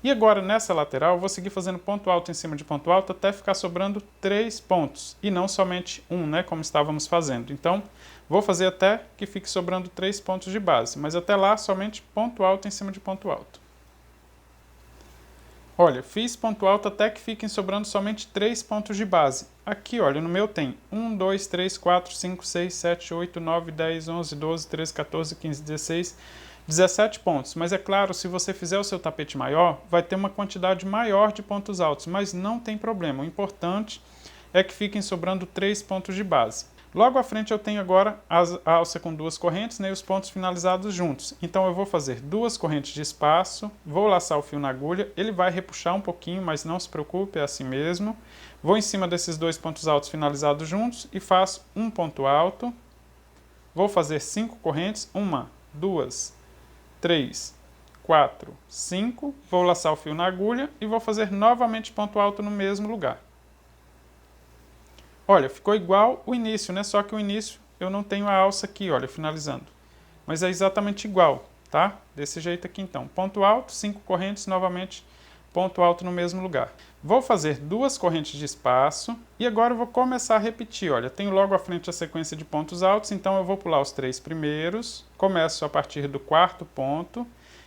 E agora, nessa lateral, eu vou seguir fazendo ponto alto em cima de ponto alto até ficar sobrando 3 pontos, e não somente um, né, como estávamos fazendo. Então, vou fazer até que fique sobrando 3 pontos de base, mas até lá, somente ponto alto em cima de ponto alto. Olha, fiz ponto alto até que fiquem sobrando somente 3 pontos de base. Aqui, olha, no meu tem 1, 2, 3, 4, 5, 6, 7, 8, 9, 10, 11, 12, 13, 14, 15, 16, 17 pontos. Mas é claro, se você fizer o seu tapete maior, vai ter uma quantidade maior de pontos altos, mas não tem problema. O importante é que fiquem sobrando 3 pontos de base. Logo à frente eu tenho agora a alça com 2 correntes, né, e os pontos finalizados juntos. Então eu vou fazer 2 correntes de espaço, vou laçar o fio na agulha, ele vai repuxar um pouquinho, mas não se preocupe, é assim mesmo. Vou em cima desses 2 pontos altos finalizados juntos e faço um ponto alto. Vou fazer 5 correntes, 1, 2, 3, 4, 5. Vou laçar o fio na agulha e vou fazer novamente ponto alto no mesmo lugar. Olha, ficou igual o início, né? Só que o início eu não tenho a alça aqui, olha, finalizando. Mas é exatamente igual, tá? Desse jeito aqui então. Ponto alto, 5 correntes, novamente ponto alto no mesmo lugar. Vou fazer 2 correntes de espaço e agora eu vou começar a repetir. Olha, tenho logo à frente a sequência de pontos altos, então eu vou pular os 3 primeiros, começo a partir do 4º ponto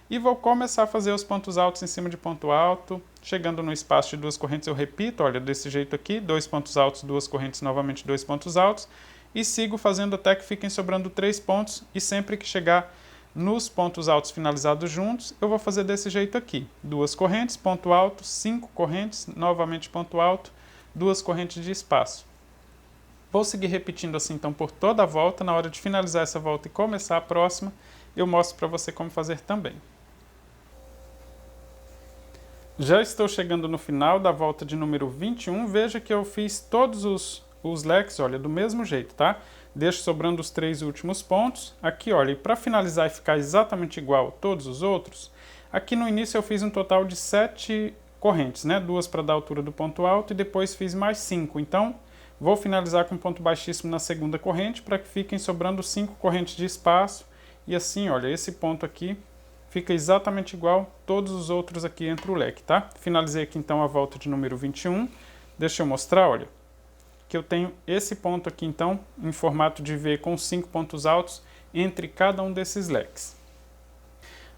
e vou começar a fazer os pontos altos em cima de ponto alto. Chegando no espaço de 2 correntes eu repito, olha, desse jeito aqui, 2 pontos altos, 2 correntes, novamente 2 pontos altos, e sigo fazendo até que fiquem sobrando 3 pontos, e sempre que chegar nos pontos altos finalizados juntos, eu vou fazer desse jeito aqui, 2 correntes, ponto alto, 5 correntes, novamente ponto alto, 2 correntes de espaço. Vou seguir repetindo assim então por toda a volta. Na hora de finalizar essa volta e começar a próxima, eu mostro para você como fazer também. Já estou chegando no final da volta de número 21, veja que eu fiz todos os leques, olha, do mesmo jeito, tá? Deixo sobrando os 3 últimos pontos. Aqui, olha, e para finalizar e ficar exatamente igual a todos os outros, aqui no início eu fiz um total de 7 correntes, né? 2 para dar a altura do ponto alto e depois fiz mais 5. Então, vou finalizar com ponto baixíssimo na segunda corrente para que fiquem sobrando 5 correntes de espaço. E assim, olha, esse ponto aqui fica exatamente igual a todos os outros aqui entre o leque, tá? Finalizei aqui então a volta de número 21. Deixa eu mostrar, olha, que eu tenho esse ponto aqui então em formato de V com 5 pontos altos entre cada um desses leques.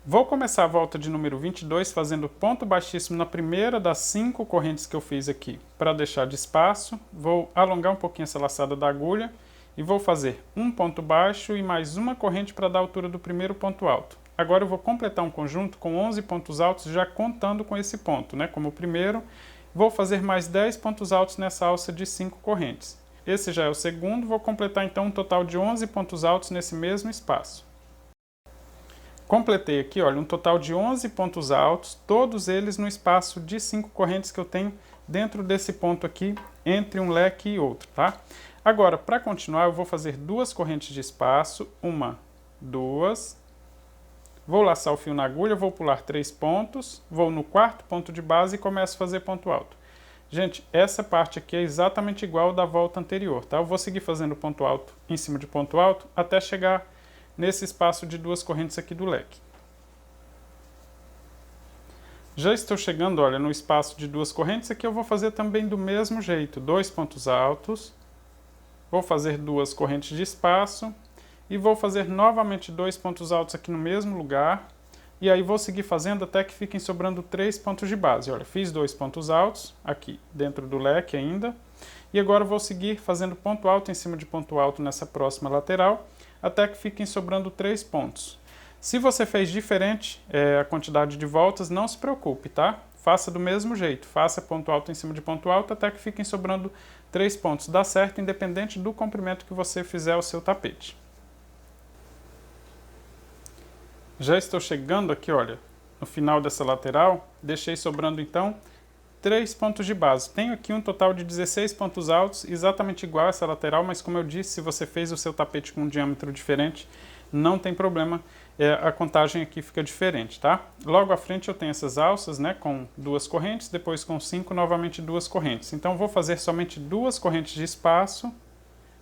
Vou começar a volta de número 22 fazendo ponto baixíssimo na primeira das 5 correntes que eu fiz aqui para deixar de espaço. Vou alongar um pouquinho essa laçada da agulha e vou fazer um ponto baixo e mais uma corrente para dar a altura do primeiro ponto alto. Agora eu vou completar um conjunto com 11 pontos altos já contando com esse ponto, né? Como o primeiro, vou fazer mais 10 pontos altos nessa alça de 5 correntes. Esse já é o segundo, vou completar então um total de 11 pontos altos nesse mesmo espaço. Completei aqui, olha, um total de 11 pontos altos, todos eles no espaço de 5 correntes que eu tenho dentro desse ponto aqui, entre um leque e outro, tá? Agora, para continuar, eu vou fazer 2 correntes de espaço, 1, 2... Vou laçar o fio na agulha, vou pular 3 pontos, vou no 4º ponto de base e começo a fazer ponto alto. Gente, essa parte aqui é exatamente igual ao da volta anterior, tá? Eu vou seguir fazendo ponto alto em cima de ponto alto até chegar nesse espaço de 2 correntes aqui do leque. Já estou chegando, olha, no espaço de 2 correntes, aqui eu vou fazer também do mesmo jeito, 2 pontos altos, vou fazer 2 correntes de espaço, e vou fazer novamente 2 pontos altos aqui no mesmo lugar. E aí vou seguir fazendo até que fiquem sobrando 3 pontos de base. Olha, fiz 2 pontos altos aqui dentro do leque ainda. E agora vou seguir fazendo ponto alto em cima de ponto alto nessa próxima lateral, até que fiquem sobrando 3 pontos. Se você fez diferente a quantidade de voltas, não se preocupe, tá? Faça do mesmo jeito, faça ponto alto em cima de ponto alto até que fiquem sobrando 3 pontos. Dá certo independente do comprimento que você fizer o seu tapete. Já estou chegando aqui, olha, no final dessa lateral, deixei sobrando então 3 pontos de base. Tenho aqui um total de 16 pontos altos, exatamente igual a essa lateral, mas como eu disse, se você fez o seu tapete com um diâmetro diferente, não tem problema, a contagem aqui fica diferente, tá? Logo à frente eu tenho essas alças, né, com 2 correntes, depois com 5, novamente 2 correntes. Então vou fazer somente 2 correntes de espaço,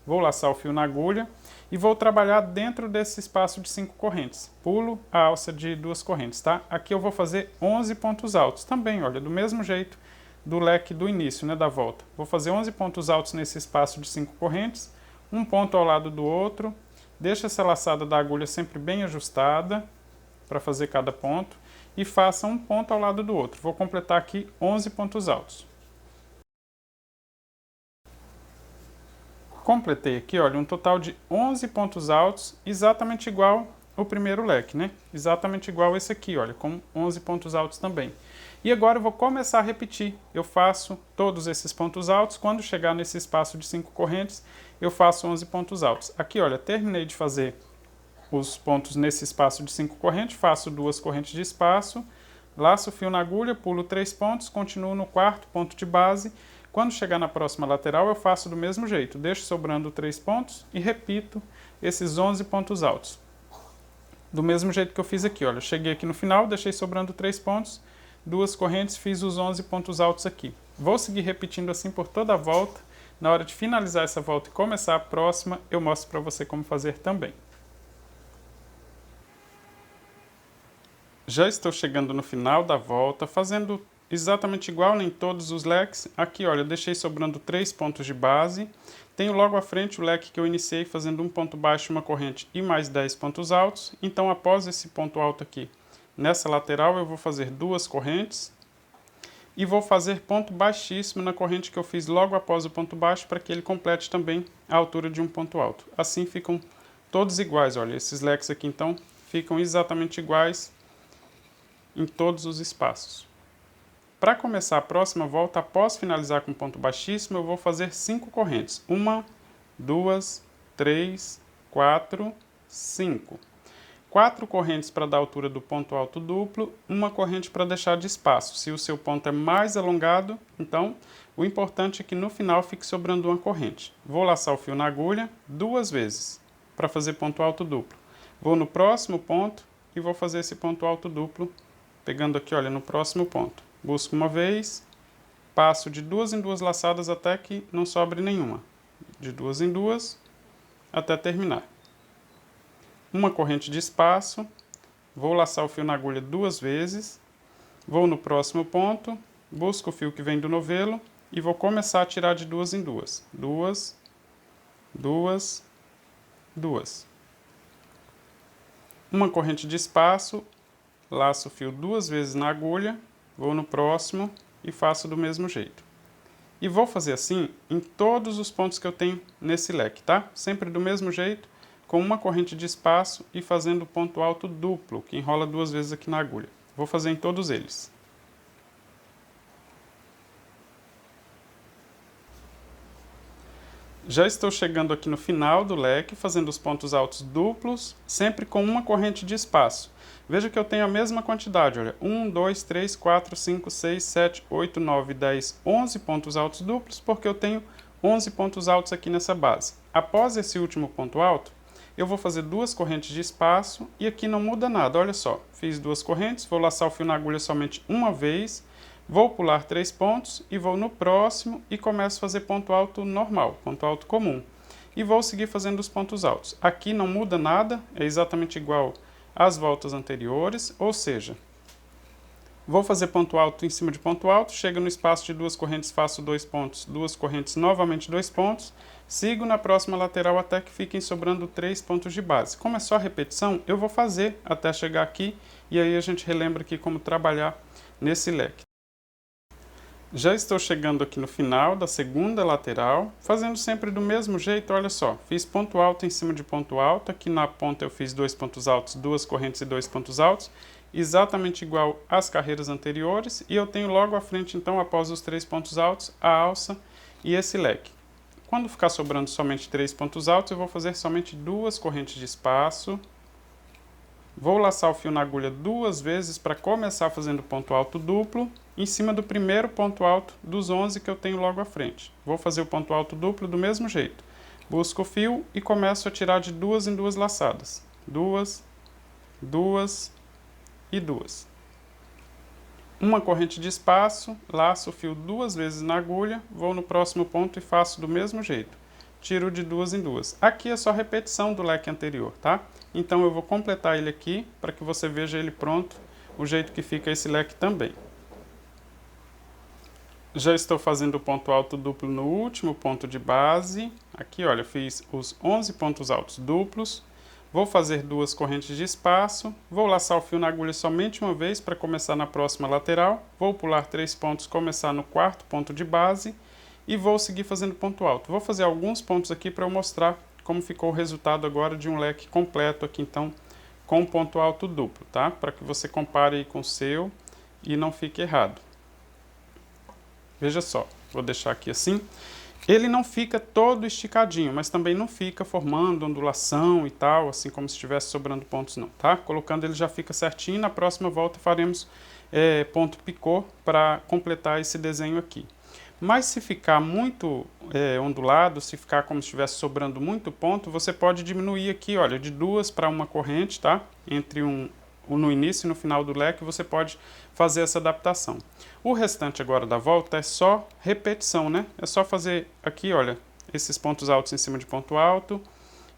vou laçar o fio na agulha e vou trabalhar dentro desse espaço de 5 correntes. Pulo a alça de 2 correntes, tá? Aqui eu vou fazer 11 pontos altos, também, olha, do mesmo jeito do leque do início, né, da volta. Vou fazer 11 pontos altos nesse espaço de 5 correntes, um ponto ao lado do outro. Deixa essa laçada da agulha sempre bem ajustada para fazer cada ponto e faça um ponto ao lado do outro. Vou completar aqui 11 pontos altos. Completei aqui, olha, um total de 11 pontos altos, exatamente igual o primeiro leque, né? Exatamente igual esse aqui, olha, com 11 pontos altos também. E agora eu vou começar a repetir. Eu faço todos esses pontos altos. Quando chegar nesse espaço de 5 correntes, eu faço 11 pontos altos. Aqui, olha, terminei de fazer os pontos nesse espaço de 5 correntes, faço 2 correntes de espaço, laço o fio na agulha, pulo 3 pontos, continuo no 4º ponto de base. Quando chegar na próxima lateral, eu faço do mesmo jeito. Deixo sobrando 3 pontos e repito esses 11 pontos altos. Do mesmo jeito que eu fiz aqui, olha, cheguei aqui no final, deixei sobrando 3 pontos, 2 correntes, fiz os 11 pontos altos aqui. Vou seguir repetindo assim por toda a volta. Na hora de finalizar essa volta e começar a próxima, eu mostro para você como fazer também. Já estou chegando no final da volta, fazendo exatamente igual em todos os leques. Aqui, olha, eu deixei sobrando 3 pontos de base. Tenho logo à frente o leque que eu iniciei fazendo um ponto baixo, uma corrente e mais 10 pontos altos. Então, após esse ponto alto aqui, nessa lateral, eu vou fazer 2 correntes e vou fazer ponto baixíssimo na corrente que eu fiz logo após o ponto baixo para que ele complete também a altura de um ponto alto. Assim ficam todos iguais, olha, esses leques aqui então ficam exatamente iguais em todos os espaços. Para começar a próxima volta, após finalizar com ponto baixíssimo, eu vou fazer 5 correntes. 1, 2, 3, 4, 5. 4 correntes para dar a altura do ponto alto duplo, uma corrente para deixar de espaço. Se o seu ponto é mais alongado, então o importante é que no final fique sobrando uma corrente. Vou laçar o fio na agulha 2 vezes para fazer ponto alto duplo. Vou no próximo ponto e vou fazer esse ponto alto duplo, pegando aqui, olha, no próximo ponto. Busco uma vez, passo de 2 em 2 laçadas até que não sobre nenhuma. De 2 em 2 até terminar. Uma corrente de espaço, vou laçar o fio na agulha 2 vezes, vou no próximo ponto, busco o fio que vem do novelo e vou começar a tirar de 2 em 2. 2, 2, 2. Uma corrente de espaço, laço o fio 2 vezes na agulha, vou no próximo e faço do mesmo jeito. E vou fazer assim em todos os pontos que eu tenho nesse leque, tá? Sempre do mesmo jeito, com uma corrente de espaço e fazendo ponto alto duplo, que enrola 2 vezes aqui na agulha. Vou fazer em todos eles. Já estou chegando aqui no final do leque, fazendo os pontos altos duplos, sempre com uma corrente de espaço. Veja que eu tenho a mesma quantidade, olha, 1, 2, 3, 4, 5, 6, 7, 8, 9, 10, 11 pontos altos duplos, porque eu tenho 11 pontos altos aqui nessa base. Após esse último ponto alto, eu vou fazer 2 correntes de espaço e aqui não muda nada, olha só. Fiz 2 correntes, vou laçar o fio na agulha somente uma vez, vou pular 3 pontos e vou no próximo e começo a fazer ponto alto normal, ponto alto comum. E vou seguir fazendo os pontos altos. Aqui não muda nada, é exatamente igual às voltas anteriores, ou seja, vou fazer ponto alto em cima de ponto alto, chego no espaço de 2 correntes, faço 2 pontos, 2 correntes, novamente 2 pontos, sigo na próxima lateral até que fiquem sobrando 3 pontos de base. Como é só repetição, eu vou fazer até chegar aqui e aí a gente relembra aqui como trabalhar nesse leque. Já estou chegando aqui no final da segunda lateral, fazendo sempre do mesmo jeito, olha só. Fiz ponto alto em cima de ponto alto, aqui na ponta eu fiz 2 pontos altos, 2 correntes e 2 pontos altos, exatamente igual às carreiras anteriores, e eu tenho logo à frente, então, após os 3 pontos altos, a alça e esse leque. Quando ficar sobrando somente 3 pontos altos, eu vou fazer somente 2 correntes de espaço. Vou laçar o fio na agulha 2 vezes para começar fazendo ponto alto duplo em cima do primeiro ponto alto dos 11 que eu tenho logo à frente. Vou fazer o ponto alto duplo do mesmo jeito. Busco o fio e começo a tirar de 2 em 2 laçadas. 2, 2 e 2. Uma corrente de espaço, laço o fio 2 vezes na agulha, vou no próximo ponto e faço do mesmo jeito. Tiro de 2 em 2. Aqui é só repetição do leque anterior, tá? Então eu vou completar ele aqui para que você veja ele pronto, o jeito que fica esse leque também. Já estou fazendo o ponto alto duplo no último ponto de base. Aqui, olha, fiz os 11 pontos altos duplos. Vou fazer 2 correntes de espaço. Vou laçar o fio na agulha somente uma vez para começar na próxima lateral. Vou pular 3 pontos, começar no quarto ponto de base. E vou seguir fazendo ponto alto. Vou fazer alguns pontos aqui para eu mostrar como ficou o resultado agora de um leque completo aqui, então, com ponto alto duplo, tá? Para que você compare aí com o seu e não fique errado. Veja só, vou deixar aqui assim. Ele não fica todo esticadinho, mas também não fica formando ondulação e tal, assim como se estivesse sobrando pontos não, tá? Colocando ele já fica certinho, na próxima volta faremos ponto picô para completar esse desenho aqui. Mas se ficar muito ondulado, se ficar como se estivesse sobrando muito ponto, você pode diminuir aqui, olha, de 2 para uma corrente, tá? Entre no início e no final do leque, você pode fazer essa adaptação. O restante agora da volta é só repetição, né? É só fazer aqui, olha, esses pontos altos em cima de ponto alto.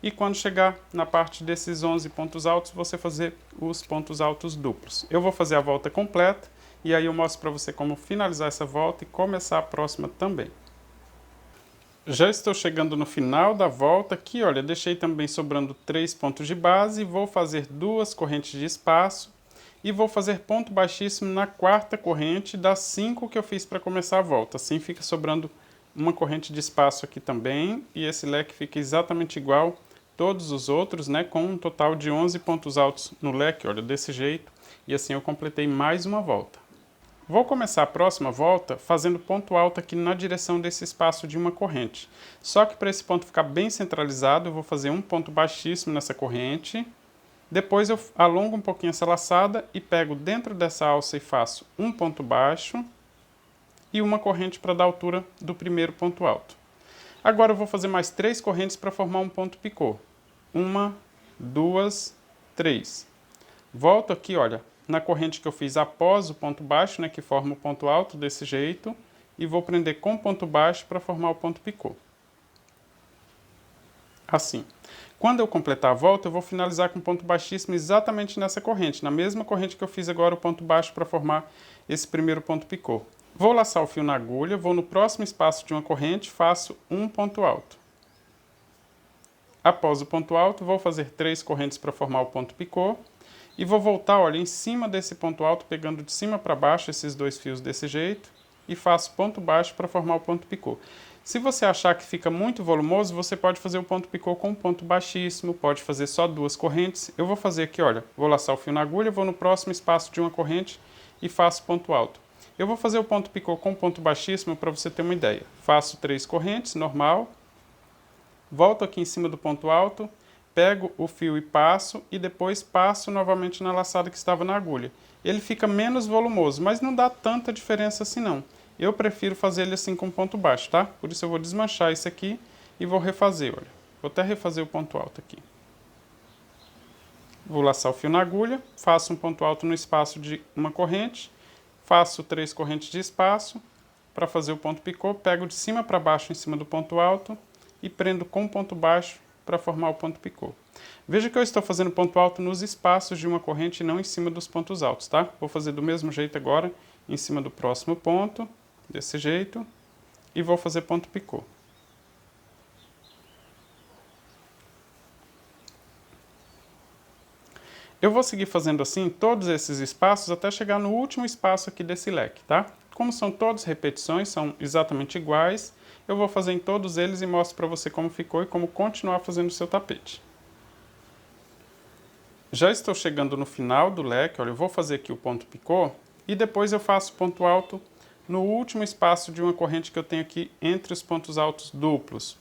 E quando chegar na parte desses 11 pontos altos, você fazer os pontos altos duplos. Eu vou fazer a volta completa. E aí eu mostro para você como finalizar essa volta e começar a próxima também. Já estou chegando no final da volta aqui, olha, deixei também sobrando 3 pontos de base, vou fazer 2 correntes de espaço e vou fazer ponto baixíssimo na quarta corrente das 5 que eu fiz para começar a volta. Assim fica sobrando uma corrente de espaço aqui também e esse leque fica exatamente igual todos os outros, né, com um total de 11 pontos altos no leque, olha, desse jeito, e assim eu completei mais uma volta. Vou começar a próxima volta fazendo ponto alto aqui na direção desse espaço de uma corrente. Só que para esse ponto ficar bem centralizado, eu vou fazer um ponto baixíssimo nessa corrente. Depois eu alongo um pouquinho essa laçada e pego dentro dessa alça e faço um ponto baixo e uma corrente para dar a altura do primeiro ponto alto. Agora eu vou fazer mais 3 correntes para formar um ponto picô. 1, 2, 3. Volto aqui, olha, na corrente que eu fiz após o ponto baixo, né, que forma o ponto alto desse jeito, e vou prender com ponto baixo para formar o ponto picô. Assim. Quando eu completar a volta, eu vou finalizar com ponto baixíssimo exatamente nessa corrente, na mesma corrente que eu fiz agora o ponto baixo para formar esse primeiro ponto picô. Vou laçar o fio na agulha, vou no próximo espaço de uma corrente, faço um ponto alto. Após o ponto alto, vou fazer 3 correntes para formar o ponto picô. E vou voltar, olha, em cima desse ponto alto, pegando de cima para baixo esses 2 fios desse jeito, e faço ponto baixo para formar o ponto picô. Se você achar que fica muito volumoso, você pode fazer o ponto picô com um ponto baixíssimo, pode fazer só 2 correntes. Eu vou fazer aqui, olha, vou laçar o fio na agulha, vou no próximo espaço de uma corrente e faço ponto alto. Eu vou fazer o ponto picô com ponto baixíssimo para você ter uma ideia. Faço 3 correntes, normal, volto aqui em cima do ponto alto, pego o fio e passo, e depois passo novamente na laçada que estava na agulha. Ele fica menos volumoso, mas não dá tanta diferença assim não. Eu prefiro fazer ele assim com ponto baixo, tá? Por isso eu vou desmanchar esse aqui e vou refazer, olha. Vou até refazer o ponto alto aqui. Vou laçar o fio na agulha, faço um ponto alto no espaço de uma corrente, faço 3 correntes de espaço para fazer o ponto picô, pego de cima para baixo em cima do ponto alto e prendo com ponto baixo para formar o ponto picô. Veja que eu estou fazendo ponto alto nos espaços de uma corrente e não em cima dos pontos altos, tá? Vou fazer do mesmo jeito agora, em cima do próximo ponto, desse jeito, e vou fazer ponto picô. Eu vou seguir fazendo assim todos esses espaços até chegar no último espaço aqui desse leque, tá? Como são todos repetições, são exatamente iguais, eu vou fazer em todos eles e mostro para você como ficou e como continuar fazendo o seu tapete. Já estou chegando no final do leque, olha, eu vou fazer aqui o ponto picô e depois eu faço ponto alto no último espaço de uma corrente que eu tenho aqui entre os pontos altos duplos.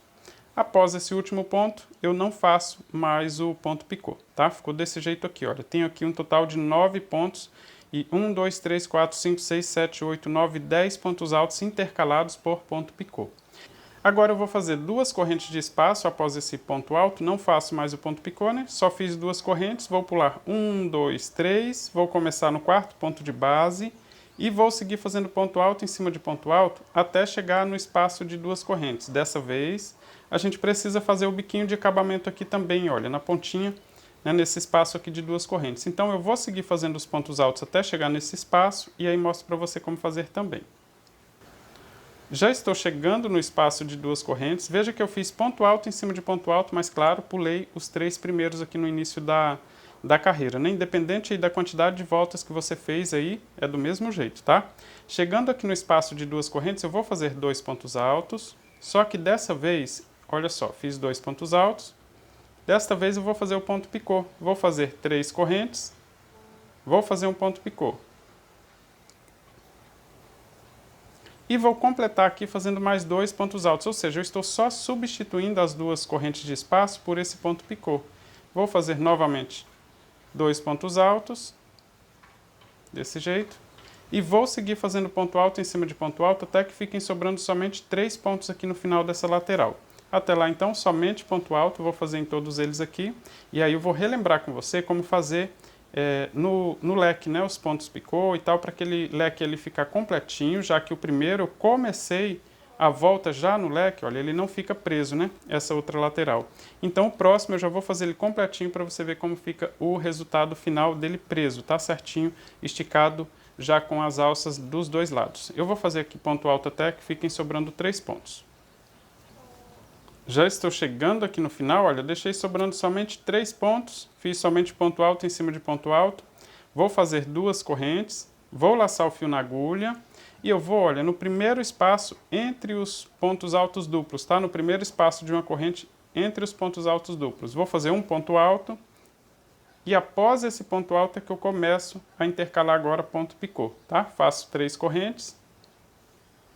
Após esse último ponto, eu não faço mais o ponto picô, tá? Ficou desse jeito aqui, olha, tenho aqui um total de 9 pontos e 1, 2, 3, 4, 5, 6, 7, 8, 9, 10 pontos altos intercalados por ponto picô. Agora eu vou fazer duas correntes de espaço após esse ponto alto, não faço mais o ponto picô, né? Só fiz duas correntes, vou pular 1, 2, 3, vou começar no quarto ponto de base e vou seguir fazendo ponto alto em cima de ponto alto até chegar no espaço de duas correntes. Dessa vez, a gente precisa fazer o biquinho de acabamento aqui também, olha, na pontinha, né, nesse espaço aqui de duas correntes. Então eu vou seguir fazendo os pontos altos até chegar nesse espaço e aí mostro para você como fazer também. Já estou chegando no espaço de duas correntes. Veja que eu fiz ponto alto em cima de ponto alto, mas claro, pulei os 3 primeiros aqui no início da carreira, né? Independente aí da quantidade de voltas que você fez aí, é do mesmo jeito, tá? Chegando aqui no espaço de duas correntes, eu vou fazer 2 pontos altos, só que dessa vez, olha só, fiz 2 pontos altos. Desta vez eu vou fazer o ponto picô. Vou fazer 3 correntes, vou fazer um ponto picô. E vou completar aqui fazendo mais 2 pontos altos, ou seja, eu estou só substituindo as duas correntes de espaço por esse ponto picô. Vou fazer novamente 2 pontos altos, desse jeito, e vou seguir fazendo ponto alto em cima de ponto alto até que fiquem sobrando somente 3 pontos aqui no final dessa lateral. Até lá então, somente ponto alto, vou fazer em todos eles aqui, e aí eu vou relembrar com você como fazer no leque, né, os pontos picô e tal, para aquele leque ele ficar completinho, já que o primeiro eu comecei a volta já no leque, olha, ele não fica preso, né, essa outra lateral. Então o próximo eu já vou fazer ele completinho para você ver como fica o resultado final dele preso, tá certinho, esticado, já com as alças dos dois lados. Eu vou fazer aqui ponto alto até que fiquem sobrando 3 pontos. Já estou chegando aqui no final, olha, deixei sobrando somente 3 pontos, fiz somente ponto alto em cima de ponto alto, vou fazer 2 correntes, vou laçar o fio na agulha e eu vou, olha, no primeiro espaço entre os pontos altos duplos, tá? No primeiro espaço de uma corrente entre os pontos altos duplos. Vou fazer um ponto alto e após esse ponto alto é que eu começo a intercalar agora ponto picô, tá? Faço 3 correntes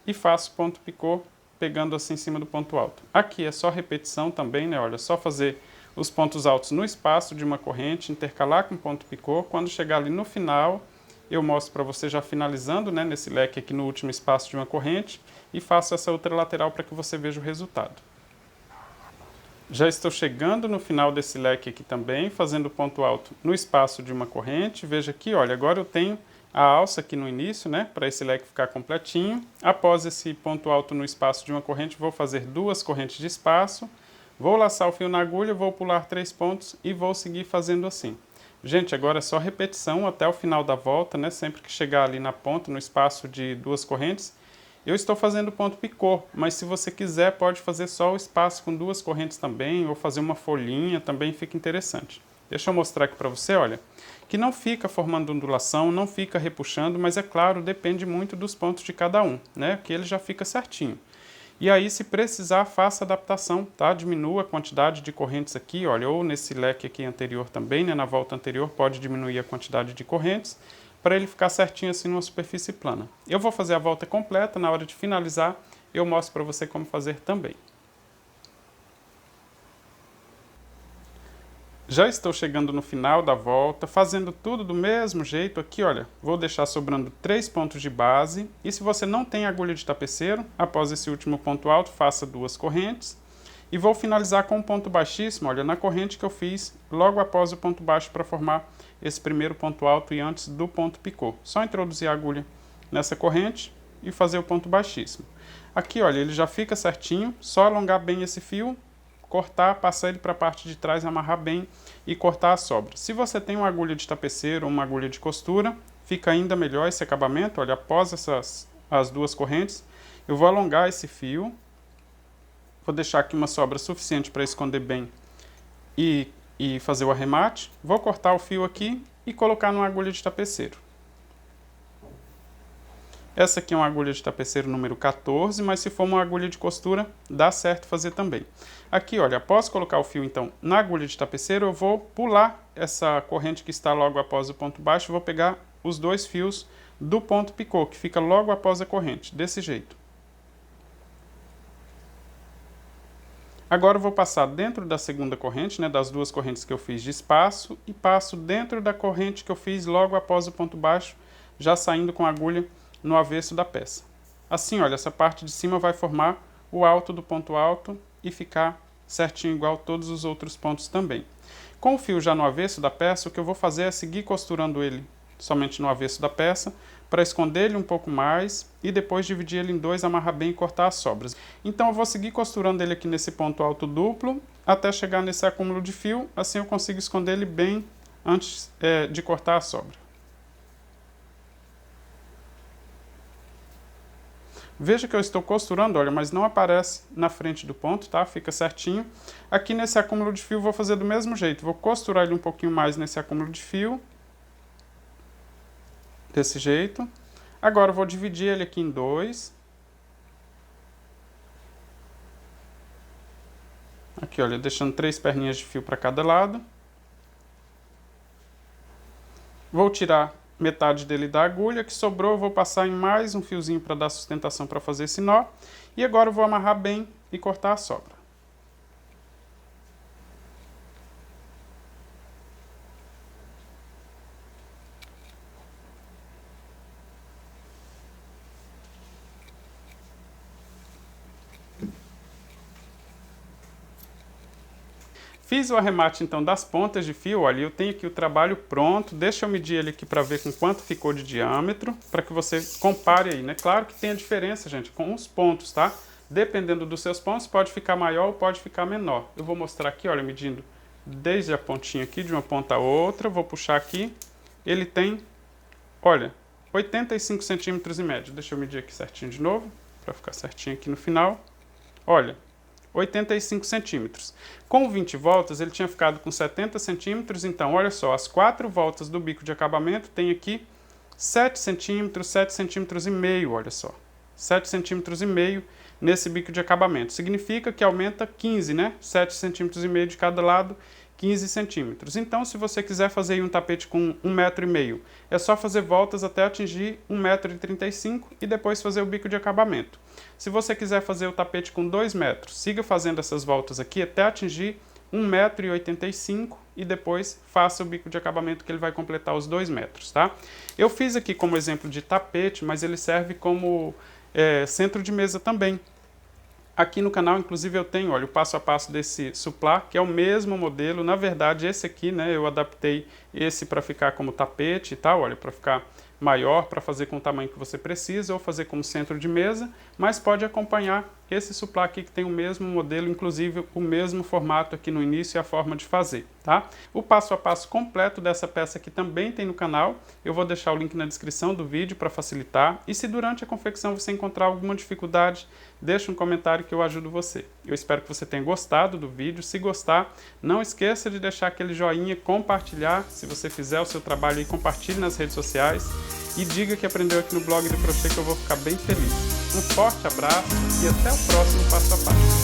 e faço ponto picô pegando assim em cima do ponto alto. Aqui é só repetição também, né? Olha, só fazer os pontos altos no espaço de uma corrente, intercalar com ponto picô. Quando chegar ali no final, eu mostro para você já finalizando, né, nesse leque aqui no último espaço de uma corrente e faço essa outra lateral para que você veja o resultado. Já estou chegando no final desse leque aqui também, fazendo ponto alto no espaço de uma corrente. Veja aqui, olha, agora eu tenho a alça aqui no início, né, para esse leque ficar completinho. Após esse ponto alto no espaço de uma corrente, vou fazer 2 correntes de espaço, vou laçar o fio na agulha, vou pular 3 pontos e vou seguir fazendo assim. Gente, agora é só repetição até o final da volta, né, sempre que chegar ali na ponta, no espaço de 2 correntes, eu estou fazendo ponto picô, mas se você quiser pode fazer só o espaço com 2 correntes também, ou fazer uma folhinha, também fica interessante. Deixa eu mostrar aqui para você, olha, que não fica formando ondulação, não fica repuxando, mas é claro, depende muito dos pontos de cada um, né? Que ele já fica certinho. E aí, se precisar, faça adaptação, tá? Diminua a quantidade de correntes aqui, olha, ou nesse leque aqui anterior também, né? Na volta anterior pode diminuir a quantidade de correntes, para ele ficar certinho assim numa superfície plana. Eu vou fazer a volta completa, na hora de finalizar, eu mostro para você como fazer também. Já estou chegando no final da volta, fazendo tudo do mesmo jeito aqui, olha, vou deixar sobrando 3 pontos de base, e se você não tem agulha de tapeceiro, após esse último ponto alto, faça 2 correntes, e vou finalizar com um ponto baixíssimo, olha, na corrente que eu fiz logo após o ponto baixo para formar esse primeiro ponto alto e antes do ponto picô. Só introduzir a agulha nessa corrente e fazer o ponto baixíssimo. Aqui, olha, ele já fica certinho, só alongar bem esse fio, cortar, passar ele para a parte de trás, amarrar bem e cortar a sobra. Se você tem uma agulha de tapeceiro ou uma agulha de costura, fica ainda melhor esse acabamento. Olha, após as 2 correntes, eu vou alongar esse fio, vou deixar aqui uma sobra suficiente para esconder bem e fazer o arremate. Vou cortar o fio aqui e colocar numa agulha de tapeceiro. Essa aqui é uma agulha de tapeceiro número 14, mas se for uma agulha de costura, dá certo fazer também. Aqui, olha, após colocar o fio, então, na agulha de tapeceiro, eu vou pular essa corrente que está logo após o ponto baixo, vou pegar os dois fios do ponto picô, que fica logo após a corrente, desse jeito. Agora eu vou passar dentro da segunda corrente, né, das duas correntes que eu fiz de espaço, e passo dentro da corrente que eu fiz logo após o ponto baixo, já saindo com a agulha no avesso da peça. Assim, olha, essa parte de cima vai formar o alto do ponto alto e ficar certinho igual todos os outros pontos também. Com o fio já no avesso da peça, o que eu vou fazer é seguir costurando ele somente no avesso da peça, para esconder ele um pouco mais e depois dividir ele em dois, amarrar bem e cortar as sobras. Então eu vou seguir costurando ele aqui nesse ponto alto duplo, até chegar nesse acúmulo de fio, assim eu consigo esconder ele bem antes de cortar a sobra. Veja que eu estou costurando, olha, mas não aparece na frente do ponto, tá? Fica certinho. Aqui nesse acúmulo de fio vou fazer do mesmo jeito. Vou costurar ele um pouquinho mais nesse acúmulo de fio. Desse jeito. Agora eu vou dividir ele aqui em dois. Aqui, olha, deixando 3 perninhas de fio para cada lado. Vou tirar metade dele da agulha, que sobrou eu vou passar em mais um fiozinho para dar sustentação para fazer esse nó. E agora eu vou amarrar bem e cortar a sobra. Fiz o arremate então das pontas de fio, olha, eu tenho aqui o trabalho pronto, deixa eu medir ele aqui para ver com quanto ficou de diâmetro, para que você compare aí, né? Claro que tem a diferença, gente, com os pontos, tá? Dependendo dos seus pontos, pode ficar maior ou pode ficar menor. Eu vou mostrar aqui, olha, medindo desde a pontinha aqui, de uma ponta a outra, vou puxar aqui, ele tem, olha, 85 centímetros em média. Deixa eu medir aqui certinho de novo, para ficar certinho aqui no final, olha. 85 centímetros. Com 20 voltas, ele tinha ficado com 70 centímetros, então, olha só, as 4 voltas do bico de acabamento tem aqui 7 centímetros, 7 centímetros e meio, olha só. 7 centímetros e meio nesse bico de acabamento. Significa que aumenta 15, né? 7 centímetros e meio de cada lado, 15 centímetros. Então, se você quiser fazer um tapete com 1,5 m, é só fazer voltas até atingir 1,35 m e depois fazer o bico de acabamento. Se você quiser fazer o tapete com 2 metros, siga fazendo essas voltas aqui até atingir 1,85 m e depois faça o bico de acabamento que ele vai completar os 2 metros, tá? Eu fiz aqui como exemplo de tapete, mas ele serve como centro de mesa também. Aqui no canal, inclusive, eu tenho, olha, o passo a passo desse suplá, que é o mesmo modelo. Na verdade, esse aqui, né, eu adaptei esse para ficar como tapete e tal, olha, para ficar maior, para fazer com o tamanho que você precisa, ou fazer como centro de mesa, mas pode acompanhar esse suplá aqui que tem o mesmo modelo, inclusive o mesmo formato aqui no início e a forma de fazer, tá? O passo a passo completo dessa peça aqui também tem no canal, eu vou deixar o link na descrição do vídeo para facilitar, e se durante a confecção você encontrar alguma dificuldade, deixa um comentário que eu ajudo você. Eu espero que você tenha gostado do vídeo, se gostar, não esqueça de deixar aquele joinha, compartilhar, se você fizer o seu trabalho aí, compartilhe nas redes sociais, e diga que aprendeu aqui no Blog do Crochê, que eu vou ficar bem feliz. Um forte abraço e até o próximo passo a passo.